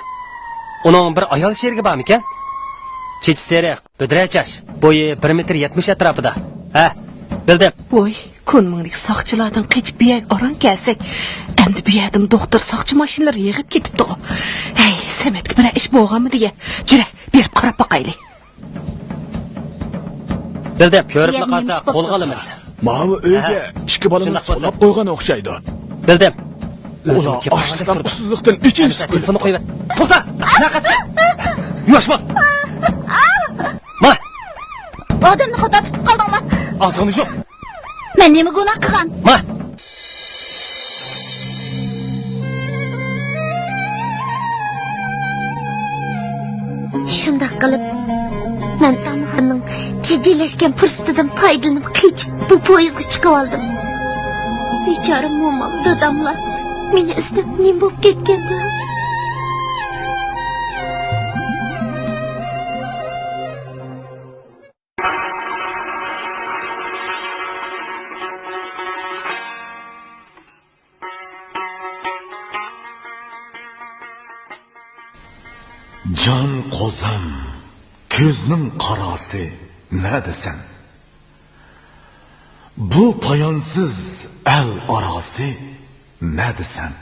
Uning bir ayol sherigi bormikan? Chechi seriq, budrachash, bo'yi 1.70 m atrofida. Ha, bildim. Voy, kunminglik soqchilardan qechib biyak oran kelsak, endi bu yerdan doktor soqchi mashinalar yig'ib ketibdi. Hey, Samatga bir ish bo'lganmi degan. Jura, berib qarab boqaylik. Bildim, ko'ribmi qolsa qo'lga olamiz. Mavi uyga ikki bolani solab qo'ygan o'xshaydi. Bildim. Ular ochlikdan usizlikdan ichinishib telefonni qo'yib. To'xta, naqatsan. Yosh bo'l. Ma, Odamni xudo tutib qoldinglar. og'zingni yo'q. Men nima gunoh qilgan? Ma, Shunday qilib, men Tamg'irning jiddiylashgan fursatidan foydalanib qechib bu poyezdga chiqib oldim. Bechora mo'mam dadamlar meni izlab nim bo'lib ketganda. Can qozam, ko'zning qarasi ne desen? Bu poyonsuz el arası ne desen?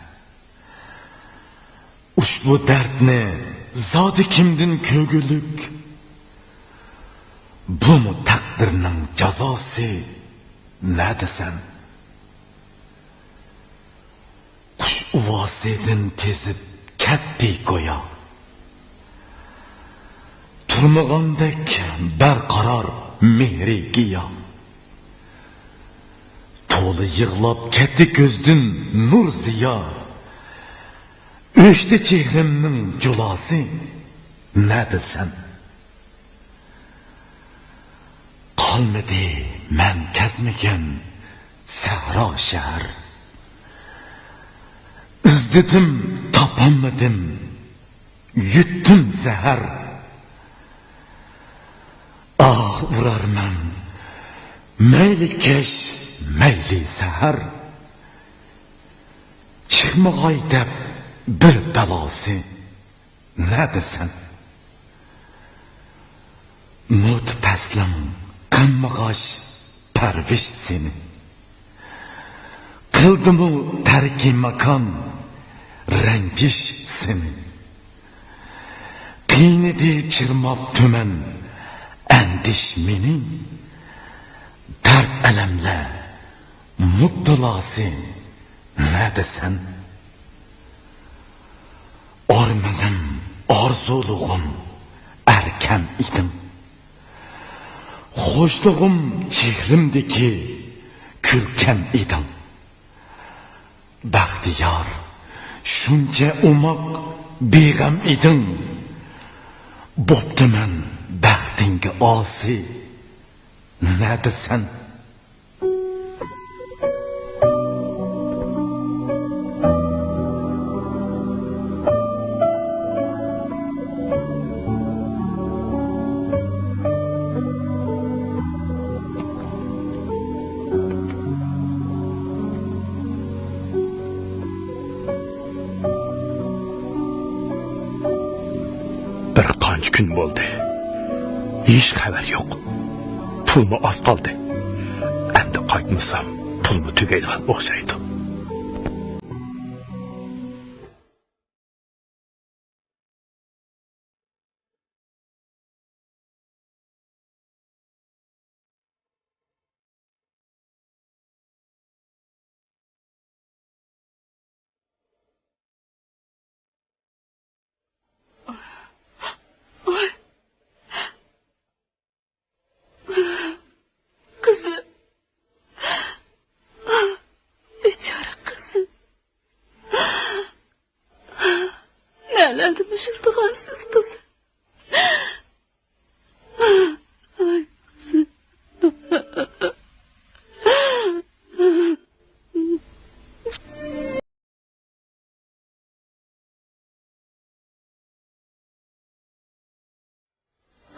Ushbu dardni zodi kimdin ko'guluk? Bu mu takdirning jazosi ne desen? Qush uvosidin tezib ketdi go'yo. Turmagandek barqaror mehri giyo. To'li yig'lab ketdi ko'zdan nur ziyo. O'chdi chehrimning julosi ne desen? Qolmadi men kezmigan sahro shahar. İzledim tapamadım, yutdim zahar. Ah vurarman, mayli kesh, mayli sahar. Chiqmag'ay deb bir balosi ne desen? Mut paslam, qanmag'ash parvish seni. Qildimu tarki makon, rangish seni. Qiynidi chirmab tuman, andish mening. Dard alamla, mubtalosi ne desen? Ormanim, orzuluğum, erkem idim. Xo'shlig'im chehrimdagi kulkam edim. Baxtiyor, shuncha umoq beg'am eding. Bo'ptiman baxtingga osi, ne desan? Bir qancha kun bo'ldi. Hech xabar yo'q. Pulmi oz qoldi. Endi qaytmasam, pulmi tugaydigan o'xshaydi. Kızım. Bechora kızım. Nelerdi müşüldüğansız kızım. Ay kızım.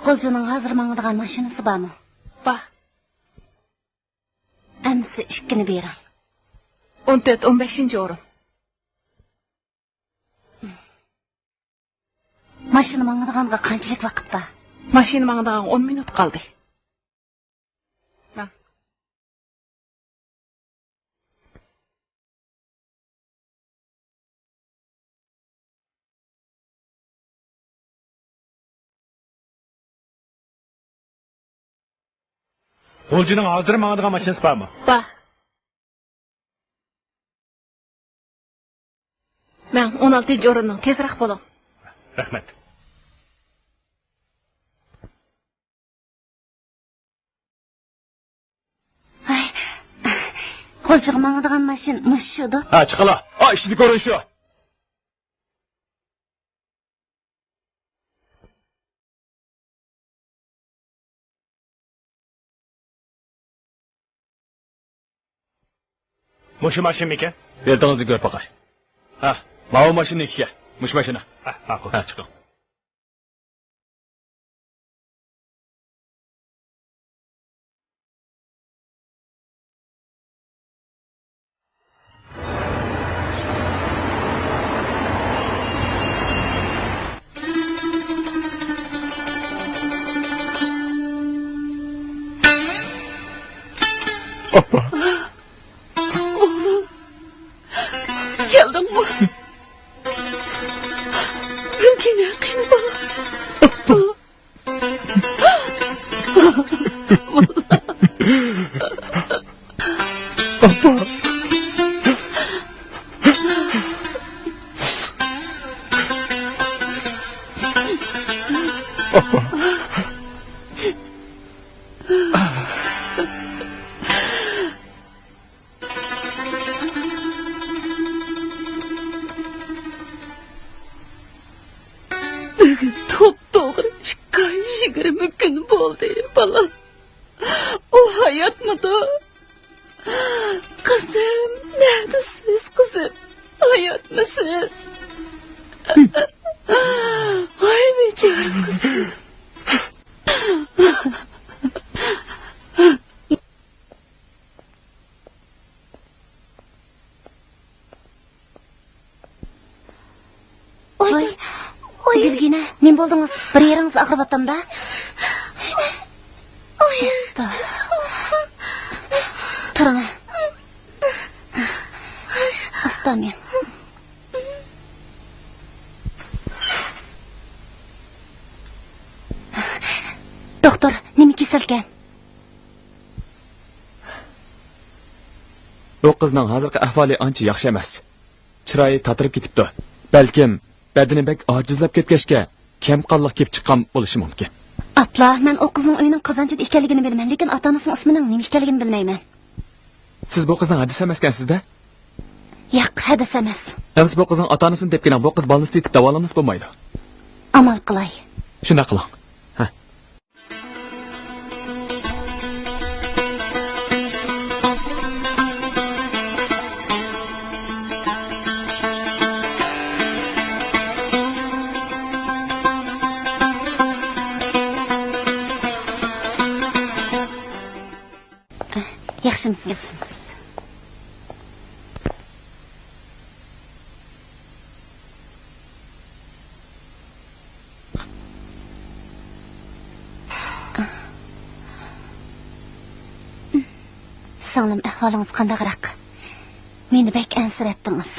Qo'ljuning hozir mangadigan mashinasi bormi? Bor. Amsi ikkini bering. 14-15 o'rin. Mashina mangadiganga qanchalik vaqt bor? Mashina mangadigan 10 minut qoldi. Bak. Qo'ljining hozir mangadigan mashinasi bormi? Bor. Men 16-o'rinning tezroq bo'ling. Rahmat. Ay. Qo'ljuga mangadigan mashina mushuda. Ha, chiqala. Ha, ishni ko'ring shu. Mushu mashina ekan? Beltingizni ko'rib boqay. Ha, mana mashina ikki. Mush mashina. Ha, chiqing. Geldin mi? Mümkün yakın bana. Top-to'g'ri 20 kun bo'ldi, bola. O hayotmidi? Qizim, neredasiz qizim? Hayotmisiz? Ay bechora qizim. Bilgina, nim bo'ldingiz? Bir yeringiz og'ribyapti-da? Oyista. Turing. Astamen. Doktor, nima kasalkan? Bu qizning hozirgi ahvoli ancha yaxshi emas. Chiroyi tatirib ketibdi. Balkim badani bek ojizlab ketgachga kamqonlik kelib chiqqan bo'lishi mumkin. Apla, men o qizning uyining qozonchida ekanligini bilman, lekin ota-onasining ismining nima ekanligini bilmayman. Siz bu qizning hadis emaskansizda? Yo'q, hadis emas. Emas bu qizning ota-onasini debgina bu qiz bolnisni tetib davolamamiz bo'lmaydi. Amal qilay. Shunday qiling. Yaxshimisiz? Singlim, ahvolingiz qandayroq? Meni bek ansiratdingiz.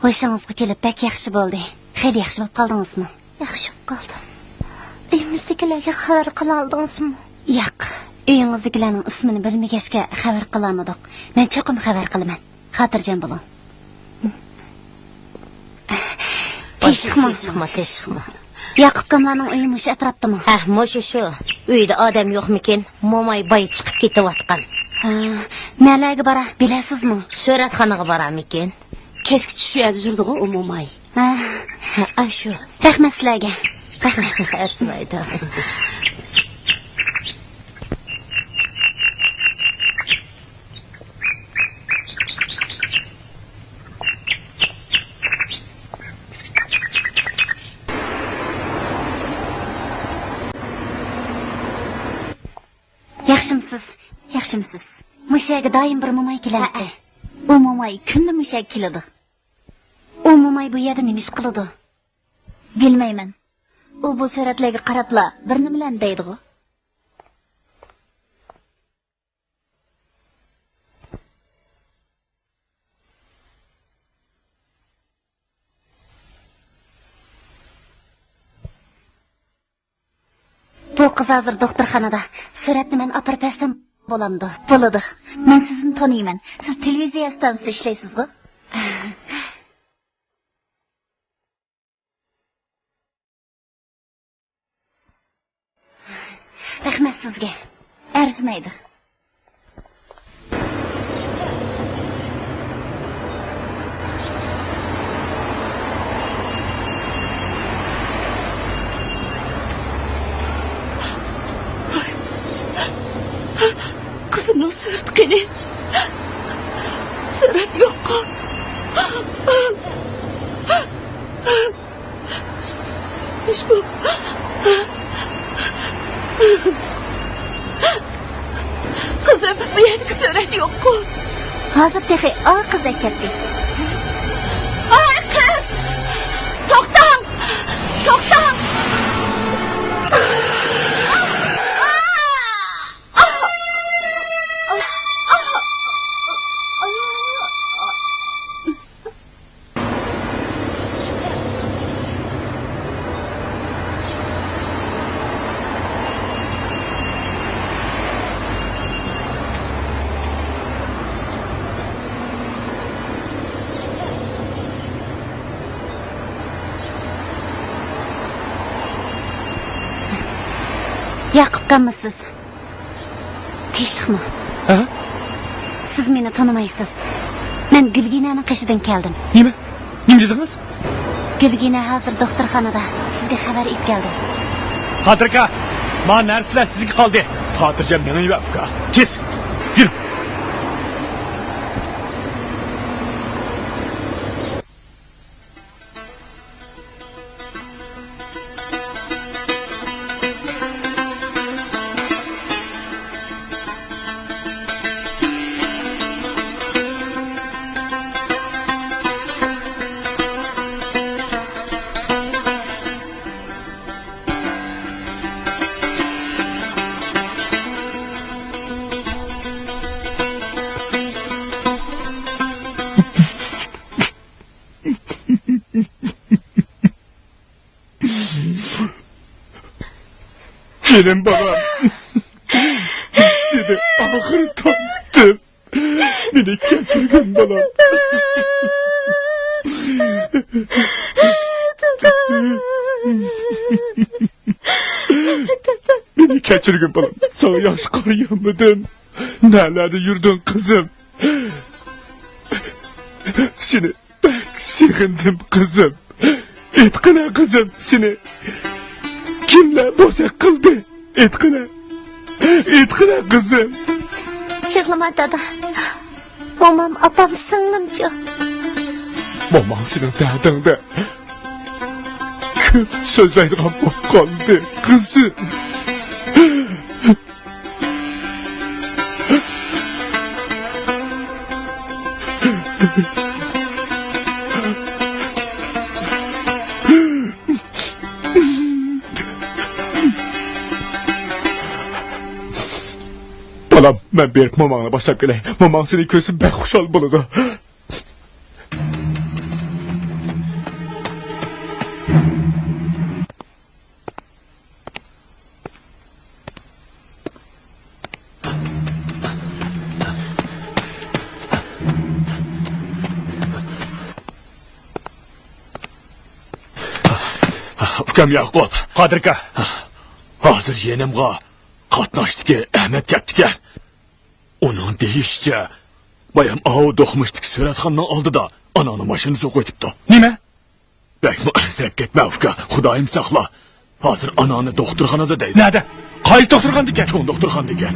Ho'shingizga kelib bek yaxshi bo'ldi. Xeyli yaxshi bo'lib qoldingizmi? Yaxshi bo'lib qoldim. Uyimizdagilarga xabar qila oldingizmi? Yo'q. Uyingizdagilarning ismini bilmagachga xabar qilamadik. Men cho'qim xabar qilaman. Xotirjam bo'ling. Teshikma. Yaqubkamlarning uyi mush atrofdami? Ha, mushu shu. Uyda odam yo'qmikin? Mo'may boy chiqib ketayotgan. Nalarga bora bilasizmi? Suratxonaga boramikin? Kechki shu yerda yurdi-ku, umumay. Ha, shu. Rahmat sizlarga. Rahmat. Arsmaydi. Kimsiz? Mushaga doim bir mo'may keladi. U mo'may kunda mushak keladi. U mo'may bu yerda nima ish qiladi? Bilmayman. U bu suratlarga qarabla bir nimalarni deydi-ku. Bu qiz hozir doktorxonada. Suratni men olib bersam bo'lamdi. Bo'ladi. Men sizni taniyman. Siz televiziya stansiyasida ishlaysiz-ku? Rahmat sizga. Arzimaydi. Kızımın surat qani. Surat yo'q-ku. Ushbu Kızım, bu yerdagi surat yo'q-ku. Hozir texi qiz ketdi. Ay qiz! To'xtang! To'xtang! Yaqubdanmisiz? Tinchlikmi? Ha? Siz meni tanimaysiz. Men Gulginaning qishidan keldim. Nima? Nima dedingiz? Gulgina hozir doktorxonada. Sizga xabar ib keldim. Xotirka, men narsalar sizga qoldi. Xotirjam meni yuvafka. Kes. Yur. Benim babam. Seni ahır tanıttım. Beni kaçırgın babam. Beni kaçırgın babam. Sana yaş karayamadım. Nerelerde yurdun kızım. Seni pek sığındım kızım. Etkine kızım seni. Kimler bozak kıldı? Etkine. Etkine kızım. Yig'lama dada. Momam opam singlimchi. Momam senin derdinde. Köp sözlerden bok kaldı kızım. Balam, ben berip momağına başlap geley. Momağın seni kösün bek hoşal buludu. Ukam Yakup. Qadirka. Hozir yenimga qatnaşdiki Ahmet gapdiki. Onun deyişçe bayam avu do'qmishdik suratxonning oldida anani mashinasi qo'yibdi. Nima? Bakma ansirab ketma uka, Xudoyim saqla. Hozir anani doktorxonada deydi. Nada? Qaysi doktorxonada ekan? Cho'ng doktorxonada ekan.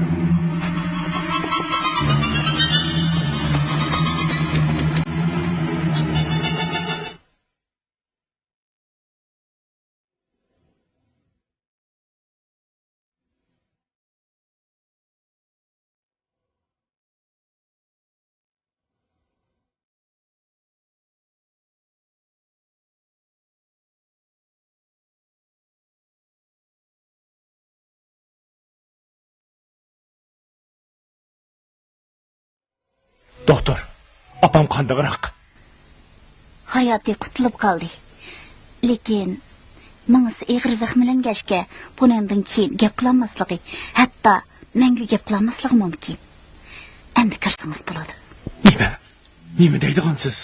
Doktor, apam qandığıraq. Hayati qutulib qoldi. Lekin mangisi ig'ir zaxmlangashga bundan keyin gap qilolmasligi, hatto menga gap qilolmasligi mumkin. Endi kirsangiz bo'ladi. Nima deydigansiz?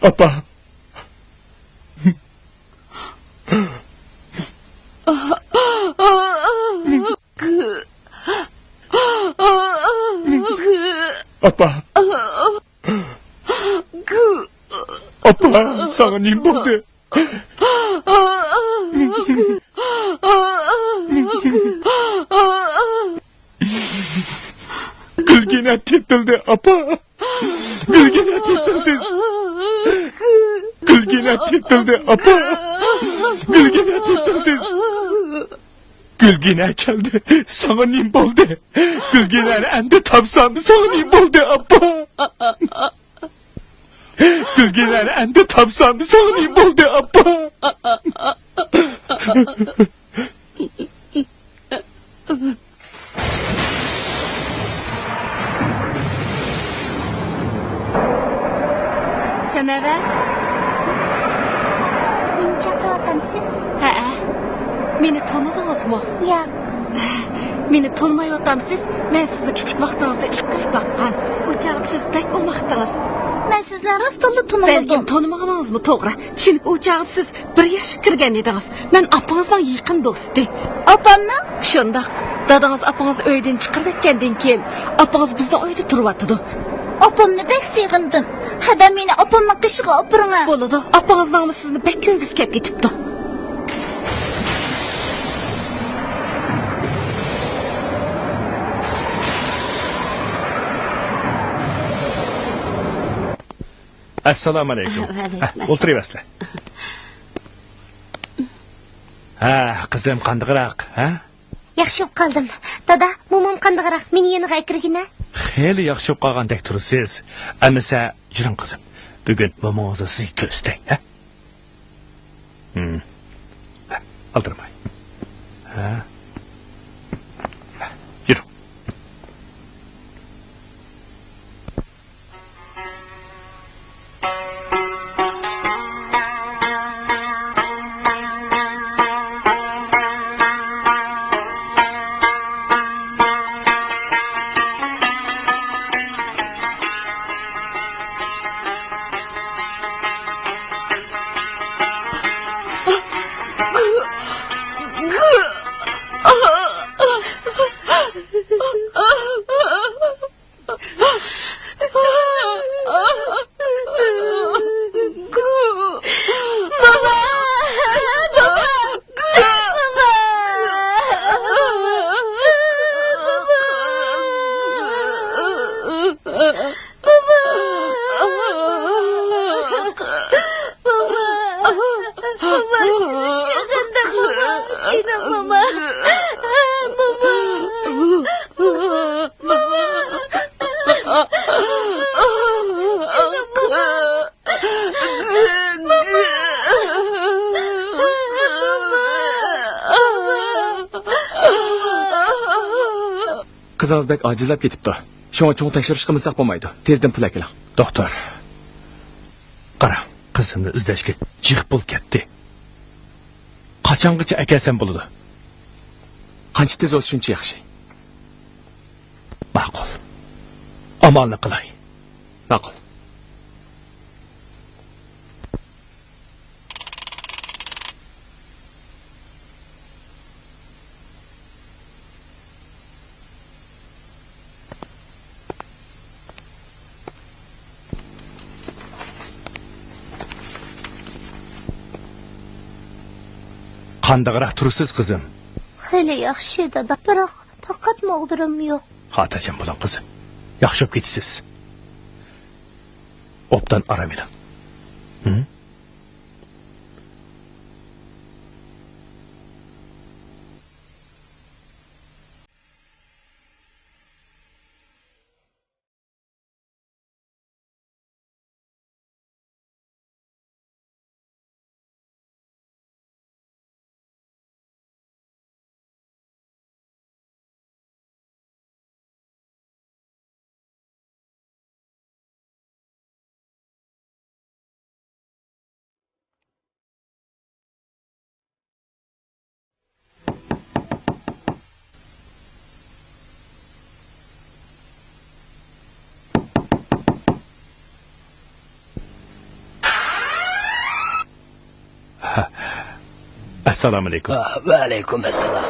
Apa. Apa. Apa, sana nim bo'ldi? Gulgina tepildi, apa. Gulgina tepildi. Gulgina tepildi, apa. Gulgina tepildi. Gulgina keldi, sana nim bo'ldi? Gulginani endi topsam, sana nim bo'ldi, apa. Gulginani endi topsam, sana nim bo'ldi, apa. Sanava? Meni chaqiryapsiz? Ha. Meni tanidingizmi? Yo'q. Meni tanımayotgamsiz, men sizni kichik vaqtingizda ish qilib boqqan. O chaqda siz pek o'maqdingiz. Men sizni rostla Balkim tanımadim. tanımaganingizmi to'g'ri? Chunki o chaqda siz 1 yoshga kirgan edingiz. Men opangizning yaqin do'sti. Opamni? Shundoq, dadangiz opangiz uydan chiqib ketgandan keyin opangiz bizning uyda turyapti. Opamni bek sig'indim. Hada meni opamning qishig'i opiring. Bo'ladi. Opangizning sizni bek ko'ngis kelib ketibdi. Assalomu alaykum. O'tiravasizlar. Ha, qizim qandiqroq, ha? Yaxshi bo'lib qoldim. Dada, momom qandiqroq meni yeniga kirgina. Xeyli yaxshi bo'lib qolgandek tursiz. Amisa, yuring qizim. Bugun momongizni siz ko'rsatay, ha? Aldirmay. Ha? Yuring. Qizınız bek acizlab ketibdi. Şoňa çoň tekşiriş qilmasak bolmaydy. Tezden pul akeling. Doktor. Qara, qizimni izlashga jiq pul ketdi. Qachongacha akasam bo'ladi? Qancha tez bo'lsa shuncha yaxshi. Ma'qul. Amalni qilay. Ma'qul. Qandaqroq tursiz qizim? Xeyli yaxshi dada, biroq faqat mog'dirim yo'q. Xotirjam bo'ling qizim. Yaxshi bo'lib ketasiz. Obdan aram eling. Assalomu alaykum. Va alaykum assalom.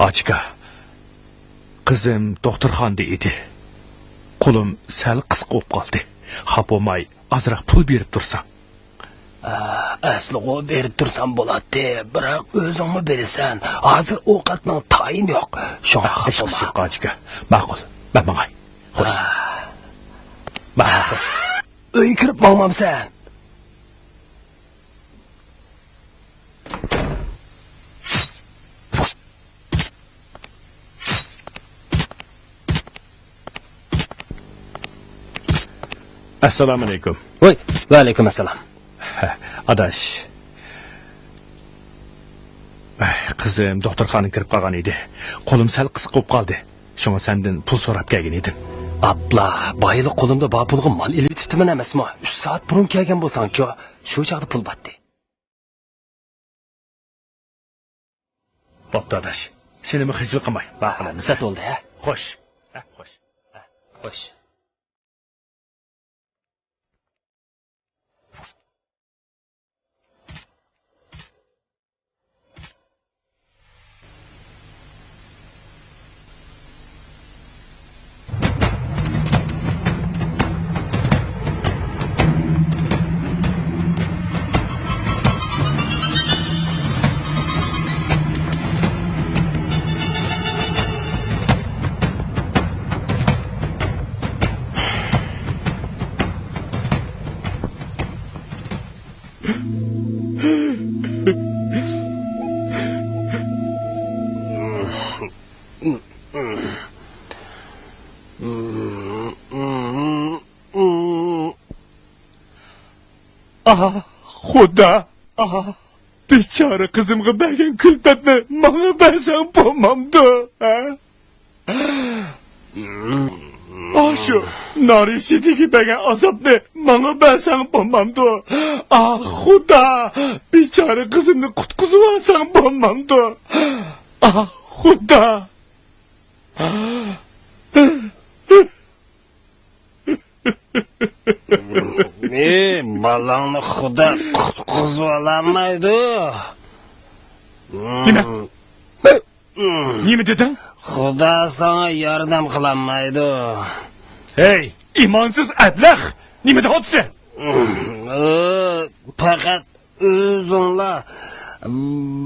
Ochka. Qizim doktorxonada edi. Qo'lim sal qisqa bo'lib qoldi. Xapomay azroq pul berib tursam. Asli o berib tursam bo'ladi, biroq o'zingmi berasan. Hozir ovqatning tayin yo'q. Shunga xapoma. Ochka. Ma'qul. Mamay. Xo'sh. Ma'qul. Uy kirib bo'lmamsan. Assalomu alaykum. Voy, va alaykum assalom. Adash. Qizim doktorxonaga kirib qolgan edi. Qo'lim sal qisqa bo'lib qoldi. Shunga sendan pul so'rab kelgan edim. Abla, bayılı qo'limda bor pulga mal ilib tutibman emasmi? 3 soat burun kelgan bo'lsang-ku, shu chaqda pul batdi. Bo'pti adash. Seni xijil qilmay. Baxilani sat oldi, ha? Xo'sh. Xo'sh. Xo'sh. Xudo. Bechora qizimga bergan kulfatni menga bersang bo'lmamdi, ha? Shu Norishidagi bergan azobni menga bersang bo'lmamdi. Xudo, bechora qizimni qutqizib olsang bo'lmamdi. Xudo. Balangni xudo qutqizib olamaydi. Nima deding? Xudo sana yordam qilolmaydi. Hey, imonsiz ablah. Nima deyapsan? Faqat o'zingla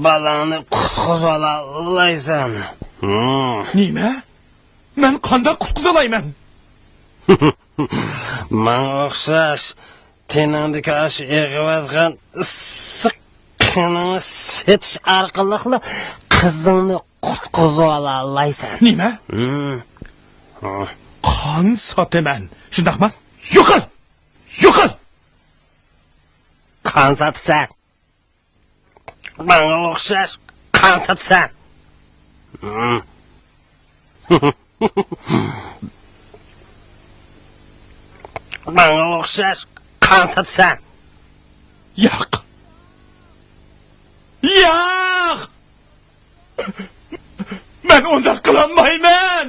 balangni qutqizib olaysan. Nima? Men qanday qutqiza olayman? Men o'xshash tenandagi ash eg'vatgan issiq qonini setish orqali qizingni qutqizib olaysan. Nima? Qon sotaman. Shundaqmi? Yo'qol! Yo'qol! Qon sotsan. Menga o'xshash qon sotsan. Bana o'xshash qon sotsan. Yo'q. Yo'q! Men unda qilolmayman.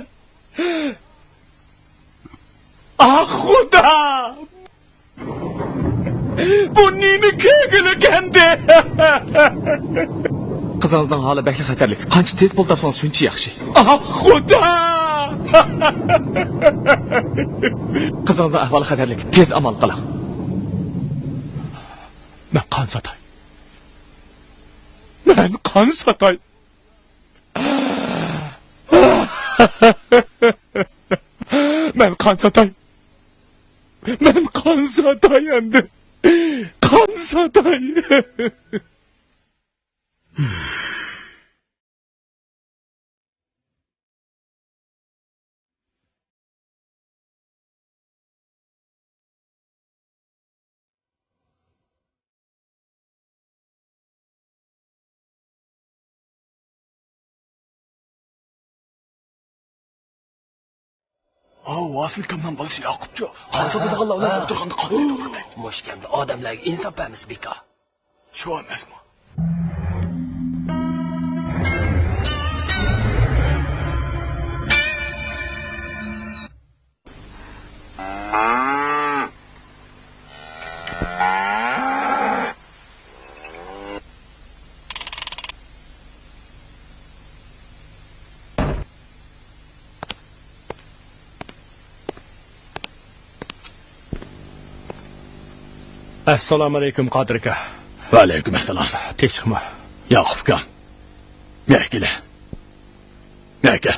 Ah xudo! Bu nima ko'ngil ekan-de? Qizingizning holi bakli xatarli. Qancha tez pul topsangiz shuncha yaxshi. Ah xudo! Qizingizning ahvoli xatarli. Tez amal qiling. Men qon sotay. Men qon sotay. Men qon sotay. Men qon sotay endi. Qon sotay. Vasilkamdan bo'lishi Yoqubchi. Hozir Allohlar o'tirganda qanday to'xtay. Moshkanda odamlarga insof beramiz beka. Shu emasmi? Assalomu alaykum Qodir aka. Va alaykum assalom. Tekshirma. Yoqub ukam. Makila. Maka.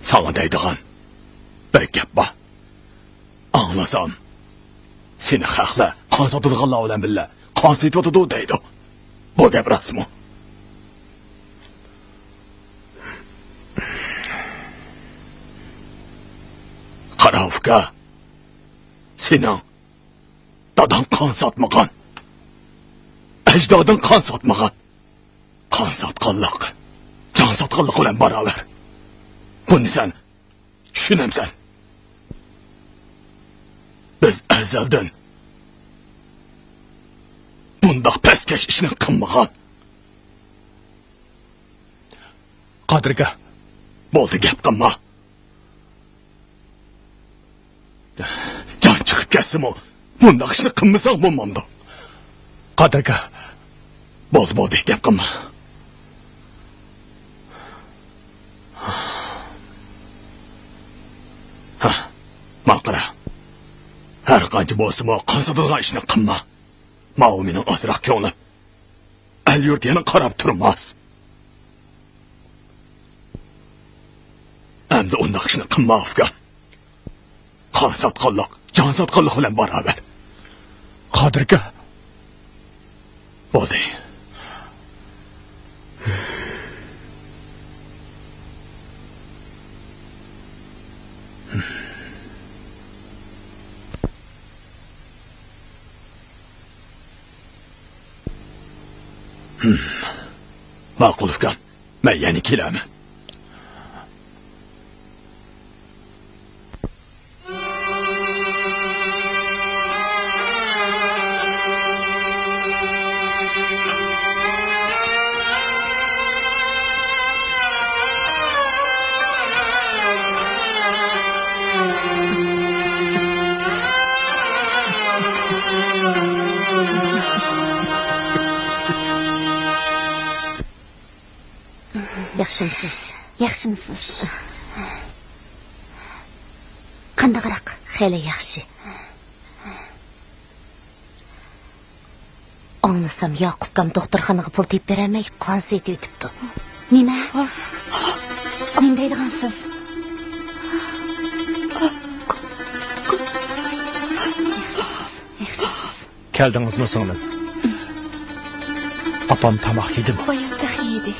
Sana deydigan bir gap bor. Anglasam, seni haqla qon sotadiganlar bilan billa qon sotadi deydi. Bu gap rasmi. Qarovka, sening dadan qon sotmagan, ajdoding qon sotmagan, qon sotqanlik, jon sotqanlik bilan barobar. Buni sen tushunamsan. Biz azaldan bundoq pastkash ishni qilmagan. Qodir aka, bo'ldi gap qilma. Jon chiqib ketsin-mi? Bundoq ishni qilmasang bo'lmamdi. Qodir aka, bo'ldi gap qilma. Maqra. Har qancha bo'lsa-mu qon sotadigan ishni qilma. Ma'u mening asroq ko'nglim. El yurt yana qarab turmas. Endi undoq ishni qilma Afgan. Qon sotqanlik, jon sotqanlik bilan barobar. Qodir aka, bo'ldi. Ma'qul Afgan. Men yana kelaman. Yaxshimisiz? Yaxshimisiz? Qandaqroq? Xeyli yaxshi. Anglasam Yoqubkam doktorxonaga pul tepib bermay qon setib o'tibdi. Nima? Nima deydigansiz? Yaxshimisiz? keldingizmi singlim? Opam tamoq yedimi? Boyaqda yedi.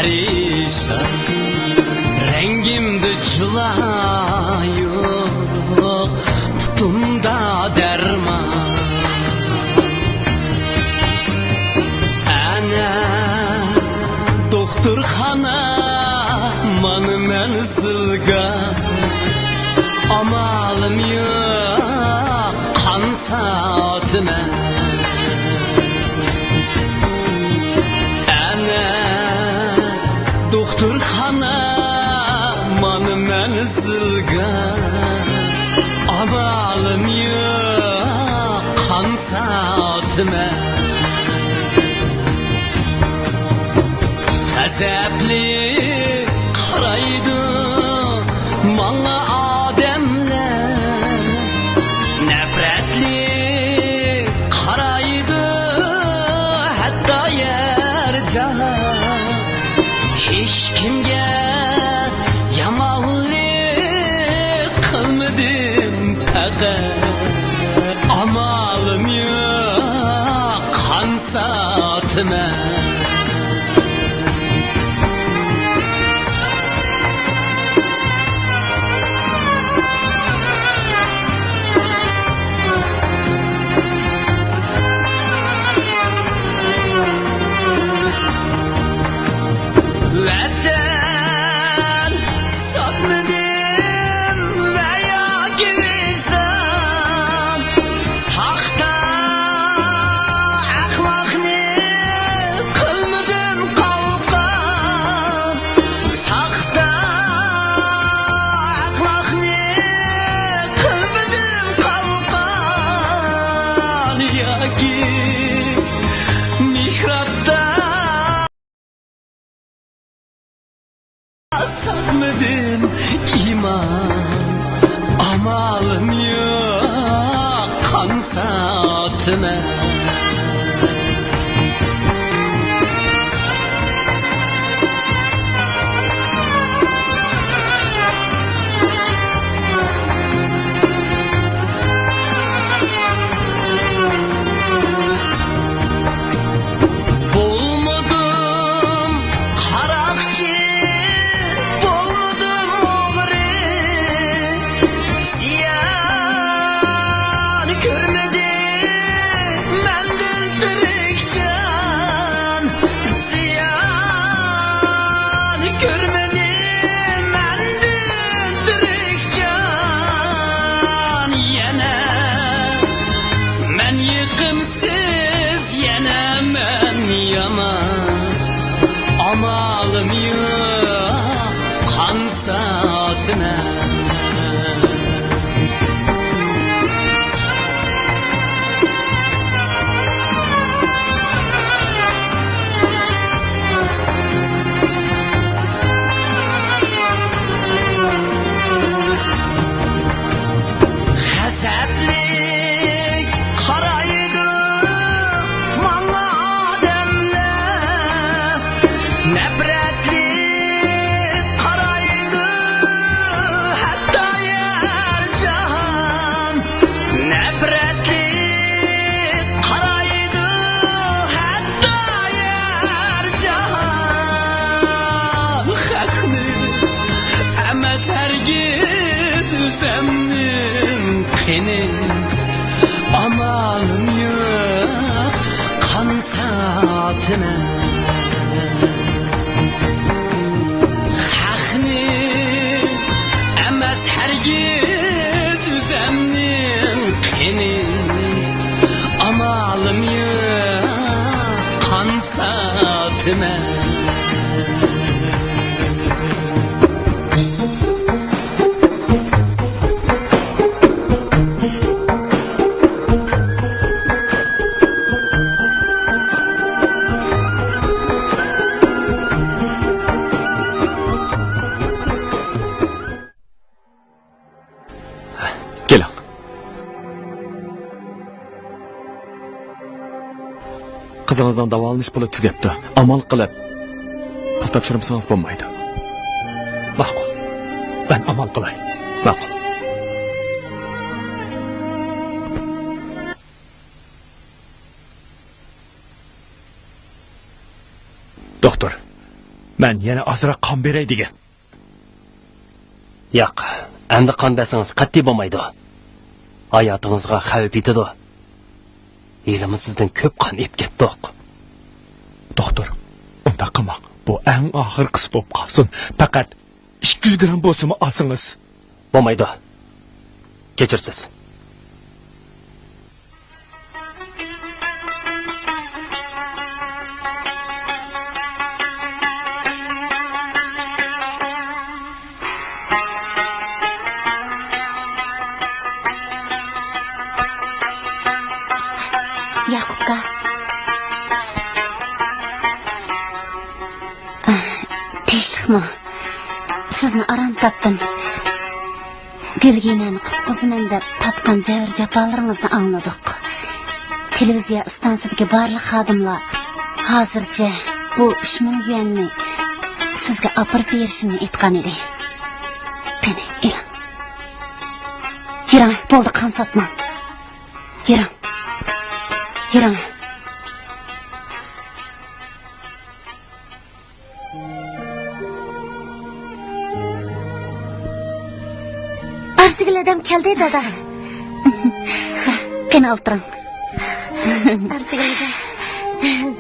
perişan, rengimde çula yok, putumda derman. Ana doktorxana manı mən zılğan, amalım yok, kan saatime. Doktorxana manı mən zılğan, amalım yok, kan saatime. Qəzəbli qaraydı mallı ademlər, nəbrətli qaraydı hətta yer cahan. Hiç kimge yamanlık kılmadım pəqət, amalım yok, kan saatime. Vətən satmadım veya vicdan, saxta əxlaqını qılmadım qalqan, saxta əxlaqını qılmadım qalqan, ya ki mihrabda satmadım iman, amalım yok, kan saatime. Bulmadım karakçı, görmedim yana men yiqimsiz yana men yaman amalim yo'q qansa otman Hasatlik qaraydi mana odamlar nafratlik qaraydi hatto yer jahon nafratlik qaraydi hatto yer jahon haqni emas hargiz o'zimning qenin amalim yo'q qansa otman haqni emas hargiz o'zimning qenin amalim yo'q qansa otman Keling. Qizingizdan davolanish puli tugabdi. Amal qilib pul topshirmasangiz bo'lmaydi. Ma'qul. Ben amal qilay. Ma'qul. Doktor, men yana ozroq qon beray degan. Yo'q, endi qon bersangiz qat'iy bo'lmaydi. Hayotingizga xavf yetadi. Elimiz sizdan ko'p qon ep ketdik. Doktor, unda qilma. Bu eng oxirgisi bo'lib qolsin. Faqat 200 gram bo'lsa-mu olsangiz. Bo'lmaydi. Kechirsiz. Yaqubga tinchlikmi? Sizni aram topdim. Gulginani qutqizaman deb topgan javr jafolaringizni angladik. Televiziya stansiyasidagi barliq xodimlar hozircha bu 3000 yuanni sizga olib berishimni aytgan edi. Qani, eling. Yuring, bo'ldi, qon sotmang. Yuring. Yuring. Arsigal adam keldi dada. Qani o'tiring. Arsigal adam.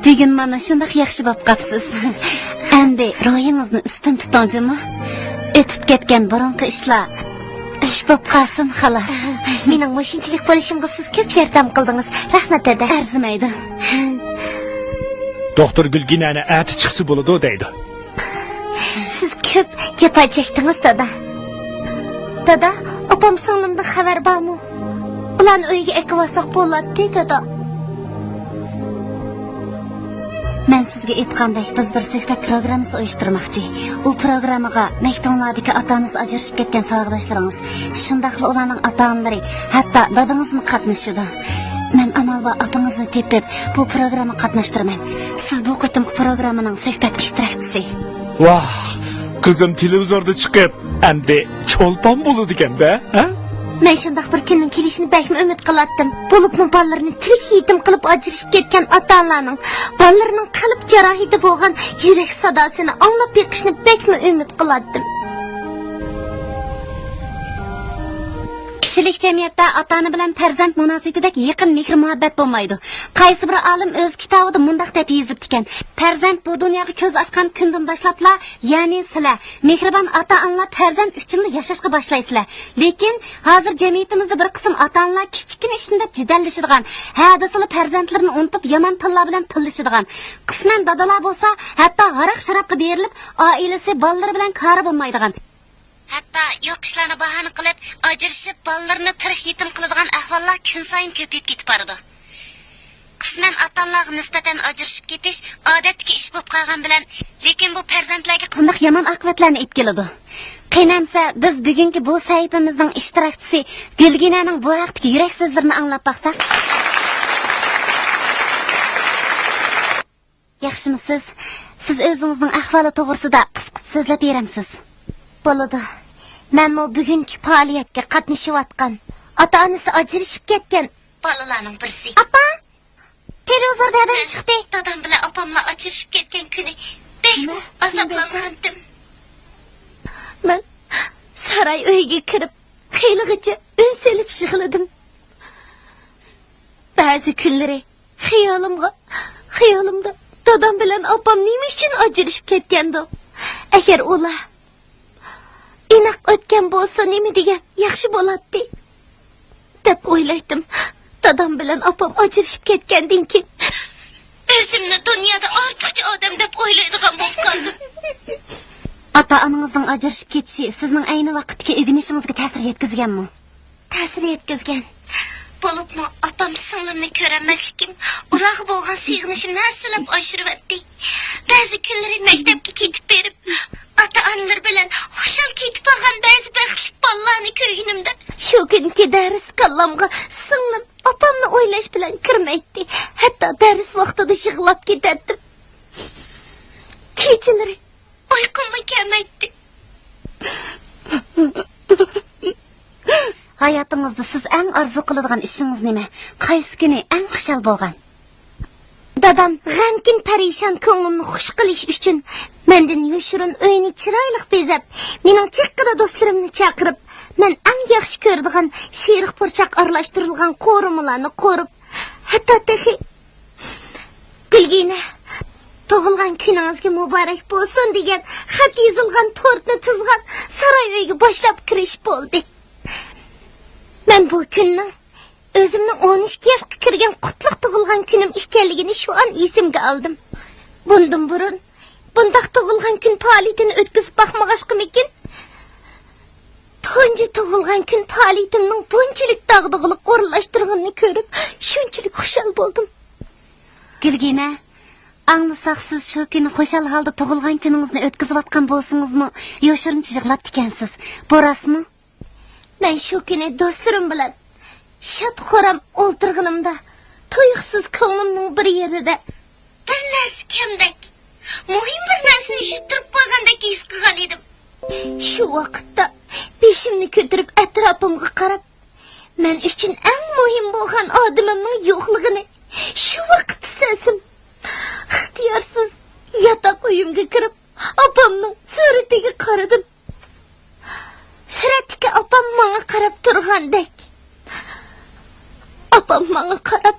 Degan mana shunday yaxshi bo'lib qapsiz. Endi ro'yingizni ustin tutingizmi? O'tib ketgan burunqi ishlar ish bo'lib qolsin xolos. Mening mashinchilik bo'lishimga siz ko'p yordam qildingiz. Rahmat dada. Arzimaydi. Doktor Gulginani ati chiqsa bo'ladi deydi. Siz ko'p jafo chekdingiz dada. Dada, opam singlimdan xabar bormi? Ularni uyga ekvasoq bo'ladi dada. Men sizga aytgandek, biz bir suhbat programmasi uyushtirmoqchi. U programmaga maktablardagi ota-onasi ajrashib ketgan savoldoshlarimiz, shundaqla ularning ota-onalari, hatto dadangizmi qatnashadi. Men amal va opangizni tepib bu programma qatnashtiraman. Siz bu qitimli programmaning suhbat ishtirokchisi. Vah, qizim televizorda chiqib, endi cho'lpon bo'ladi ekan-da, ha? Men shundaq bir kunning kelishini bakmi umid qilatdim. Bo'libmi bolalarni tirik yetim qilib ajrashib ketgan ota-onalarning bolalarining qalb jarohati bo'lgan yurak sadosini anglab beqishni bakmi umid qilatdim. Kishilik jamiyatda ota-ona bilan farzand munosabatidagi yaqin mehr muhabbat bo'lmaydi. Qaysi bir olim o'z kitobida mundaq deb yozibdi ekan: farzand bu dunyoga ko'z ochgan kundan boshlabla, ya'ni sizlar mehribon ota-onalar farzand uchun yashashga boshlaysizlar. Lekin hozir jamiyatimizda bir qism ota-onalar kichkina ishni deb jidallashadigan, hadisli farzandlarini unutib yomon tillar bilan tillashadigan. Qisman dadalar bo'lsa, hatto aroq-sharobga berilib, oilasi, bolalari bilan kori bo'lmaydigan. Hatto yo'q ishlarni bahona qilib, ajrashib, bolalarini tirik yetim qiladigan ahvollar kun sayin ko'payib ketib boradi. Qisman ota-onalarga nisbatan ajrashib ketish odatdagi ish bo'lib qolgan bilan, lekin bu farzandlarga qanday yomon oqibatlarni olib keladi. Qiynansa, biz bugungi bu sahifamizning ishtirokchisi Gulginaning bu haqdagi yurak so'zlarini anglab baqsak. Yaxshimisiz? Siz o'zingizning ahvoli to'g'risida qisqa so'zlab beramsiz? Bo'ladi. Men bu bugungi faoliyatga qatnashayotgan, ota-onasi ajrashib ketgan bolalarning birisi. Apa, televizorda adam chiqdi. Dadam bilan opamlar ajrashib ketgan kuni bek azoblangandim. Men saroy uyiga kirib, xiyligacha unselib yig'ladim. Ba'zi kunlari xayolimda dadam bilan opam nima uchun ajrashib ketgandi? Agar ular inoq o'tgan bo'lsa nima degan yaxshi bo'ladi deb o'ylaydim. Dadam bilan opam ajrashib ketgandan keyin o'zimni dunyoda ortiqcha odam deb o'ylaydigan bo'lib qoldim. Ota-onangizning ajrashib ketishi sizning ayni vaqtga o'rganishingizga ta'sir yetkazganmi? Ta'sir yetkazgan. Bo'libmi, opam singlimni ko'rolmaslikim, ularga bo'lgan sig'inishimni aslab oshiribdi. Ba'zi kunlari maktabga ketib berib, ota-onalar bilan xushal ketib olgan ba'zi baxtli bolalarni ko'rganimda, shu kunki dars kallamga singlim opamni o'ylash bilan kirmaydi. Hatto dars vaqtida yig'lab ketardim. Kechalari uyqum kelmaydi. Hayotingizda siz eng orzu qiladigan ishingiz nima? Qaysi kuni eng xushal bo'lgan? Dadam g'amkin parishon ko'nglimni xush qilish uchun mendan yoshirin uyni chiroyli bezab, mening chekkada do'stlarimni chaqirib, men eng yaxshi ko'radigan seriq burchaq aralashtirilgan qo'rimalarni qo'rib, hatto texi Gulgina, tug'ilgan kuningizga muborak bo'lsin degan xat yozilgan tortni tizgan saroy uyiga boshlab kirish bo'ldi. Men bu kunning o'zimning 12 yoshga kirgan qutlug' tug'ilgan kunim ekanligini shu an esimga oldim. Bundan burun bundaq tug'ilgan kun faoliyatini o'tkazib baxmag'ashqimikin? Tunji tug'ilgan kun faoliyatimning bunchalik dag'dug'liq o'rinlashtirganini ko'rib, shunchalik xushal bo'ldim. Gulgina, anglasak siz shu kuni xushal holda tug'ilgan kuningizni o'tkazayotgan bo'lsingizmi, yoshirincha yig'lab ekansiz. Bu rostmi? Men shu kuni do'stlarim bilan shad-xuram o'ltirganimda, tuyuqsiz ko'nglimning bir yerida bir narsa kamdak, muhim bir narsani shuttirib qo'ygandek his qilgan edim. Shu vaqtda beshimni ko'tarib atrofimga qarab, men uchun eng muhim bo'lgan odamimning yo'qligini shu vaqtda sezdim. Ixtiyorsiz yotoq uyimga kirib, opamning suratiga qaradim. Suratga opam menga qarab turgandek. Opam menga qarab,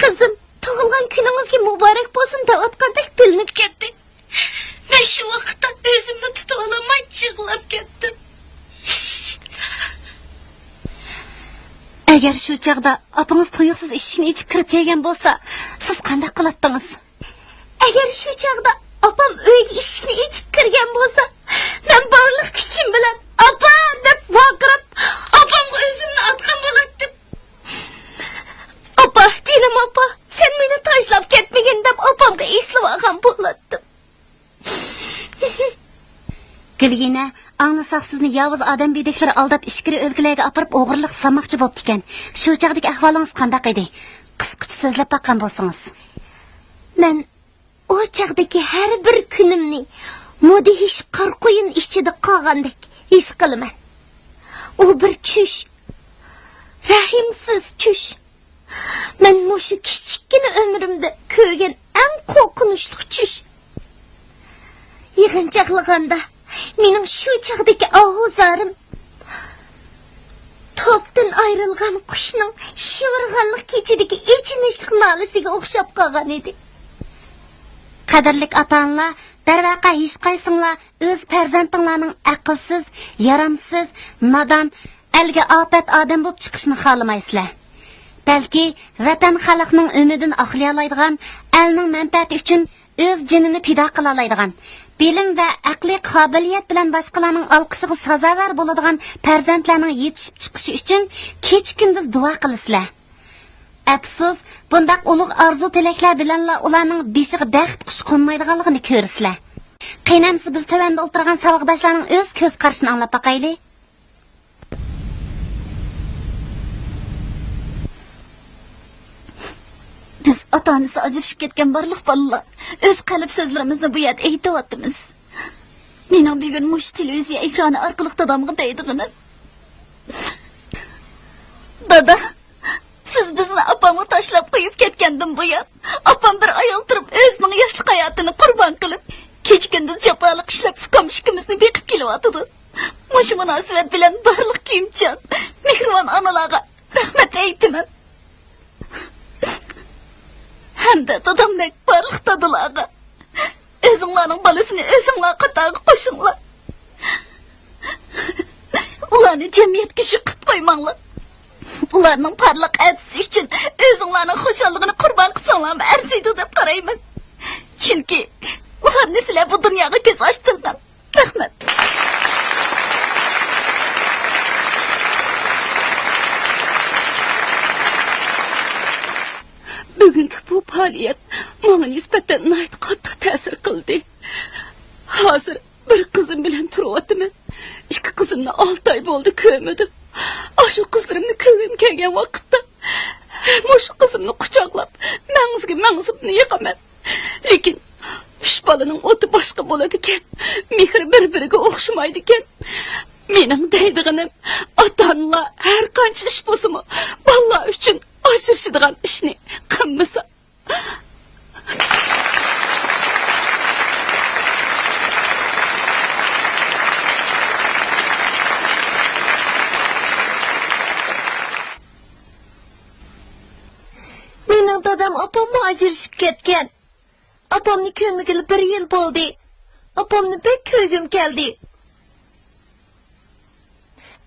"Qizim, tug'ilgan kuningizga muborak bo'lsin" deyotgandek bilinib ketdi. Men shu vaqtda o'zimni tuta olmay yig'lab ketdim. Agar shu chaqda opangiz tuyuqsiz eshikni ichib kirib kelgan bo'lsa, siz qanday qilardingiz? Agar shu chaqda opam uyga eshikni ichib kirgan bo'lsa, men barliq kuchim bilan "Opa!" deb vaqirib, opamga o'zimni otgan bo'lardim. "Opa, jinim opa, sen meni tashlab ketmagin" deb opamga eslab olgan bo'lardim. Gulgina, anglasak sizni yovuz odam bedeklari aldab ishkiri o'lkalarga opirib o'g'irlik qilmoqchi bo'pti ekan. Shu chaqdagi ahvolingiz qanday edi? Qisqacha so'zlab baqqan bo'lsangiz. Men o chaqdagi har bir kunimni mudihish qarquyin ichida qolgandek his qilaman. U bir tush, rahimsiz tush. Men mushu kichikgina umrimda ko'rgan eng qo'rqinchli tush. Yig'inchaqliganda mening shu chaqdagi ovozarim Topdan ayrılgan kuşning shivirganlik kechidagi echinishlik nolasiga o'xshab qolgan edi. Qadrlik ota-onalar, darvaqa hech qaysinglar o'z farzandinglarning aqlsiz, yaramsiz, nodon, elga ofat odam bo'lib chiqishni xohlamaysizlar. Balki vatan xalqning umidini oqlay oladigan, elning manfaati uchun o'z jinini fido qila oladigan, bilim va aqliy qobiliyat bilan boshqalarning olqishiga sazovor bo'ladigan farzandlarning yetishib chiqishi uchun kech-kunduz duo qilasizlar. Afsus, bundaq ulug' orzu tilaklar bilanla ularning beshiga baxt qush qo'nmaydiganligini ko'rsizlar. Qiynamsiz biz tavanda o'tirgan saboqdoshlarning o'z ko'z qarashini anglab baqaylik. Biz ota-onasi ajrashib ketgan barliq bolalar o'z qalb so'zlarimizni bu yerda aytyapmiz. Mening bugun mush televiziya ekrani orqali dadamga deydig'ini. Dada, siz bizni opamga tashlab qo'yib ketgandan buyon, opam bir ayol turib o'zining yoshlik hayotini qurbon qilib, kech-kunduz jafoliq ishlab fuqamishkimizni beqib kelyotdi. Mush munosabat bilan barliq kiyimchan, mehribon onalarga rahmat aytaman. Hamda dadamdek barliq dadalarga o'zinglarning bolasini o'zinglar qatoriga qo'shinglar. Ularni jamiyatga shu qilib qo'ymanglar. Ularning parlaq atisi uchun o'zinglarning xushalligini qurbon qilsanglarmi arziydi deb qarayman. Chunki ularni sizlar bu dunyoga ko'z ochtirgan. Rahmat. Bugungi bu faoliyat menga nisbatan nihoyat qattiq ta'sir qildi. Hozir bir qizim bilan turyapman. Ikki qizimni 6 oy bo'ldi ko'rmadim. Shu qizlarimni ko'rgim kelgan vaqtda shu qizimni quchoqlab, mangzimni yiqaman. Lekin uch bolaning o'ti boshqa bo'ladi ekan. Mehri bir-biriga o'xshamaydi ekan. Mening deydig'inim, ota-onalar har qancha ish bo'lsa-mu, bolalar uchun oshirishadigan ishni qilmasa. Mening dadam opamni ajrashib ketgan. Opamni ko'migili 1 yil bo'ldi. Opamni bek ko'rgim keldi.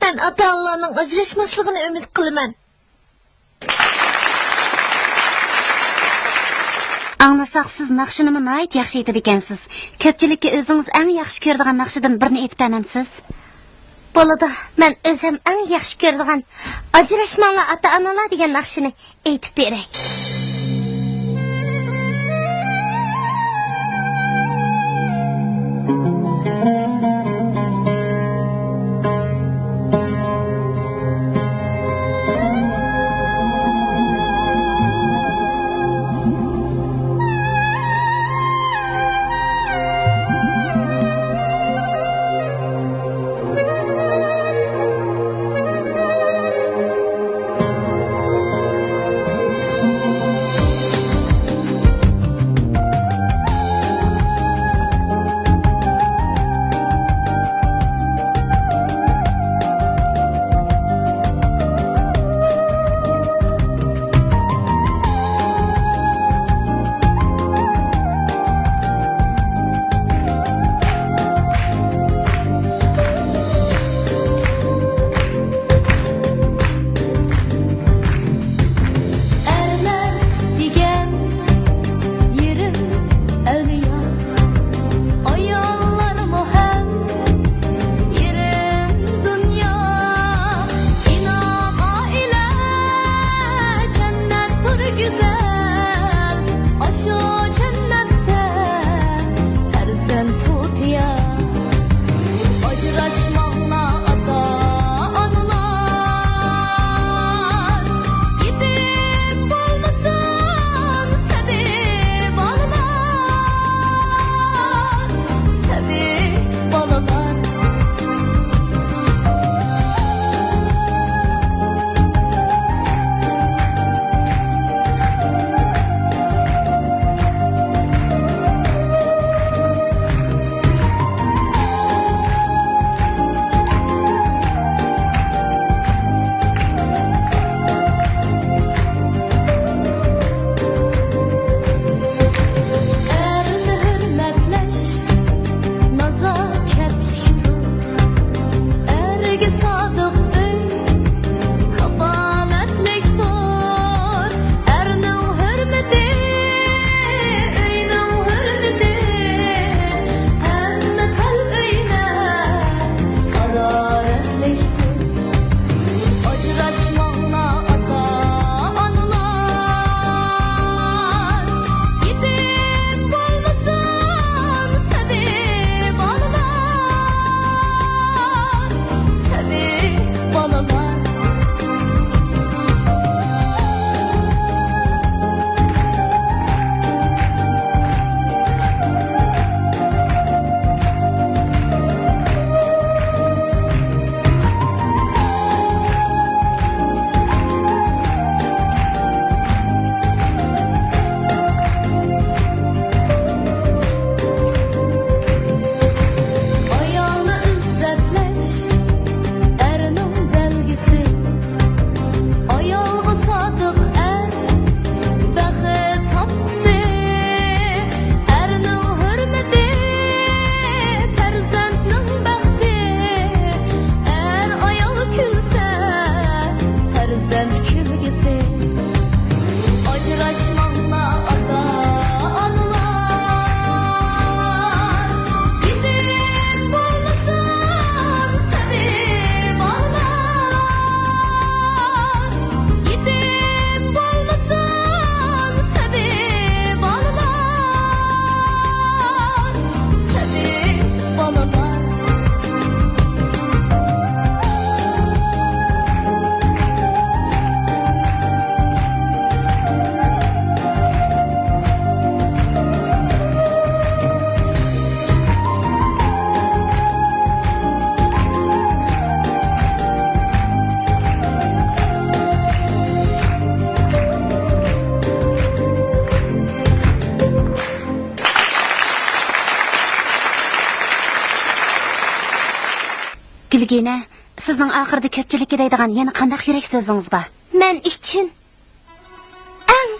Ben ota-onalarning ajrashmasligini umid qilaman. Anglasak siz naqshinimi nihoyat yaxshi aytadi ekansiz. Ko'pchilikka o'zingiz eng yaxshi ko'radigan naqshidan birini aytib beramsiz? Bo'ladi, men o'zim eng yaxshi ko'radigan ajrashmanglar ota-onalar degan naqshini aytib beray. sevgisi. Acılaşmanla ata anılar. Gidin bulmasın sevim anılar. Gidin bulmasın sevim anılar. Sevim anılar. Gülgene, sizning oxirida ko'pchilikka deydigan yana qanday yurak so'zingiz bor? Men uchun eng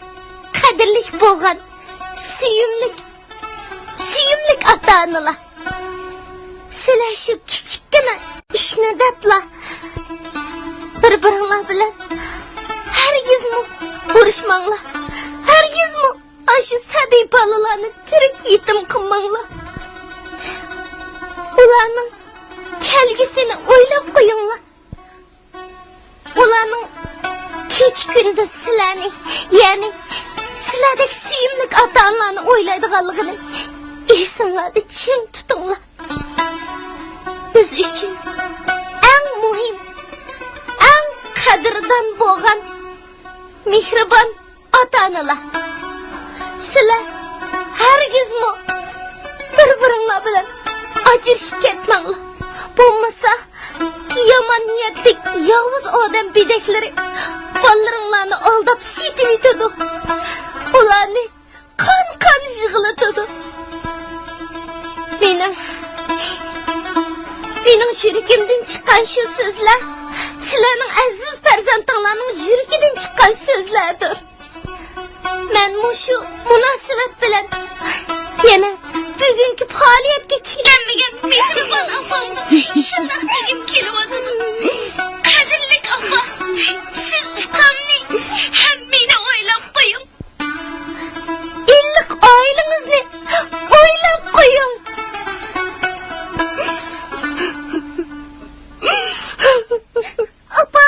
qadrlik bo'lgan suyimlik ota-onalar. Sizlar shu kichikgina ishni debla bir-biringlar bilan hargizmi urushmanglar. Hargizmi shu sabiy bolalarni tirik yetim qilmanglar. Ularning kelgisini o'ylab qo'yinglar. Ularning kech kunda sizlarni, ya'ni sizlardek suyimlik ota-onalarni o'ylaydiganligini esinglarda chim tutinglar. Biz uchun eng muhim, eng qadrdon bo'lgan mehribon ota-onalar. Sizlar hargizmi bir-biringlar bilan ajrashib ketmanglar. Bo'lmasa yomon niyatlik yovuz odam bedaklari bolalaringlarni aldab setib yetadi. Ularni qon yig'latadi. Mening yuragimdan chiqqan shu so'zlar sizlarning aziz farzandlaringlarning yuragidan chiqqan so'zlardir. Men shu munosabat bilan yana bugungi faoliyatga kelmagan mehribon opamni shundoq degim kelyotdi. Qadrli opa, siz ukamni ham meni o'ylab qo'ying. Illiq oilangizni o'ylab qo'ying. Opa!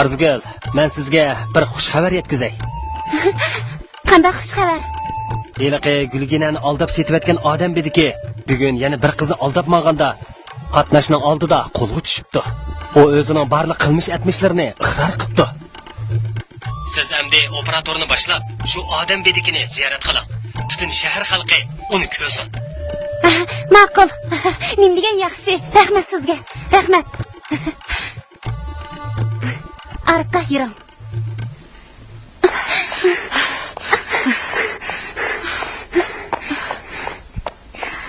Arzugul, men sizga bir xush xabar yetkazay. Qanday xush xabar? Eliqi Gulginani aldab setayotgan odam bediki, bugun yana bir qizni aldab manganda qatnashning oldida qo'lga tushibdi. O o'zining barliq qilmish atmishlarini iqror qildi. Siz endi operatorni boshlab shu odam bedikini ziyorat qiling. Butun shahar xalqi uni ko'rsin. Ma'qul. Nim degan yaxshi. Rahmat sizga. Rahmat. Arqa yuring.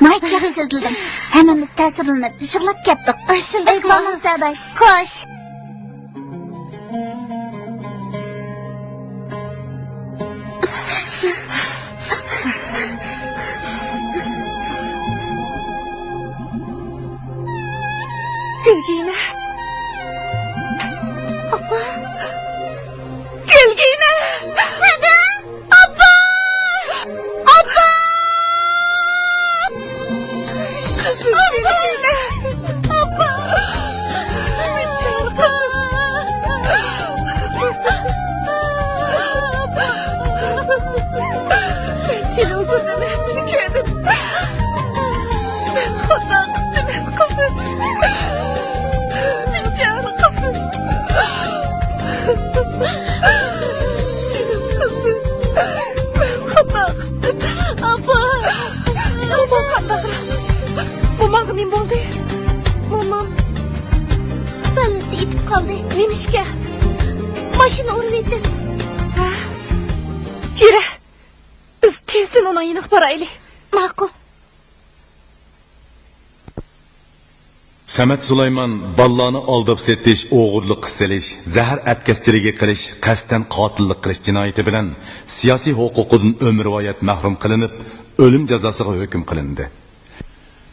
Mayk yaxshi sezildim. Hammamiz ta'sirlanib, yig'lab ketdik. Shunday bo'lmam Sadash. Xo'sh. Gülgina. Opa. Gülgina. Nada? Opa. Opa. Kızım Gülgina. Opa. Bicar kızım. Ben televizyondan hepini gördüm. Ben hata kıttım ben kızım. Bicar kızım. Canım kızım. Ben hata kıttım. Apa. Apa kandakra. Momang ne oldu? Momam benizde itip kaldı. Nemişke? Maşını urvedim. Yürü. Biz tezden ona yeniq baraylı. Ma'qul. Samat Sulaymon ballani aldab setish, o'g'irlik qilish, zahar atkazchiligi qilish, qasddan qotillik qilish jinoyati bilan siyosiy huquqidan umrvoyat mahrum qilinib, o'lim jazosiga hukm qilindi.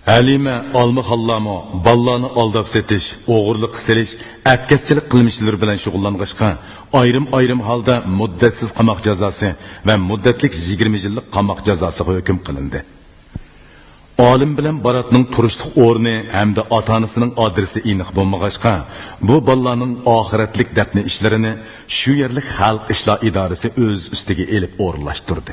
Halima Almixallamo ballarni aldab setish, o'g'irlik qilish, atkaschilik qilmishlari bilan shug'ullanishga ayrim holda muddatsiz qamoq jazosi va muddatlik 20 yillik qamoq jazosiga hukm qilindi. Olim bilan Baratning turishlik o'rni hamda ota-onasining adresi aniq bo'lmag'achqa, bu ballarning oxiratlik dafni ishlarini shu yerlik xalq ishlar idorasi o'z ustiga elib o'rinlashtirdi.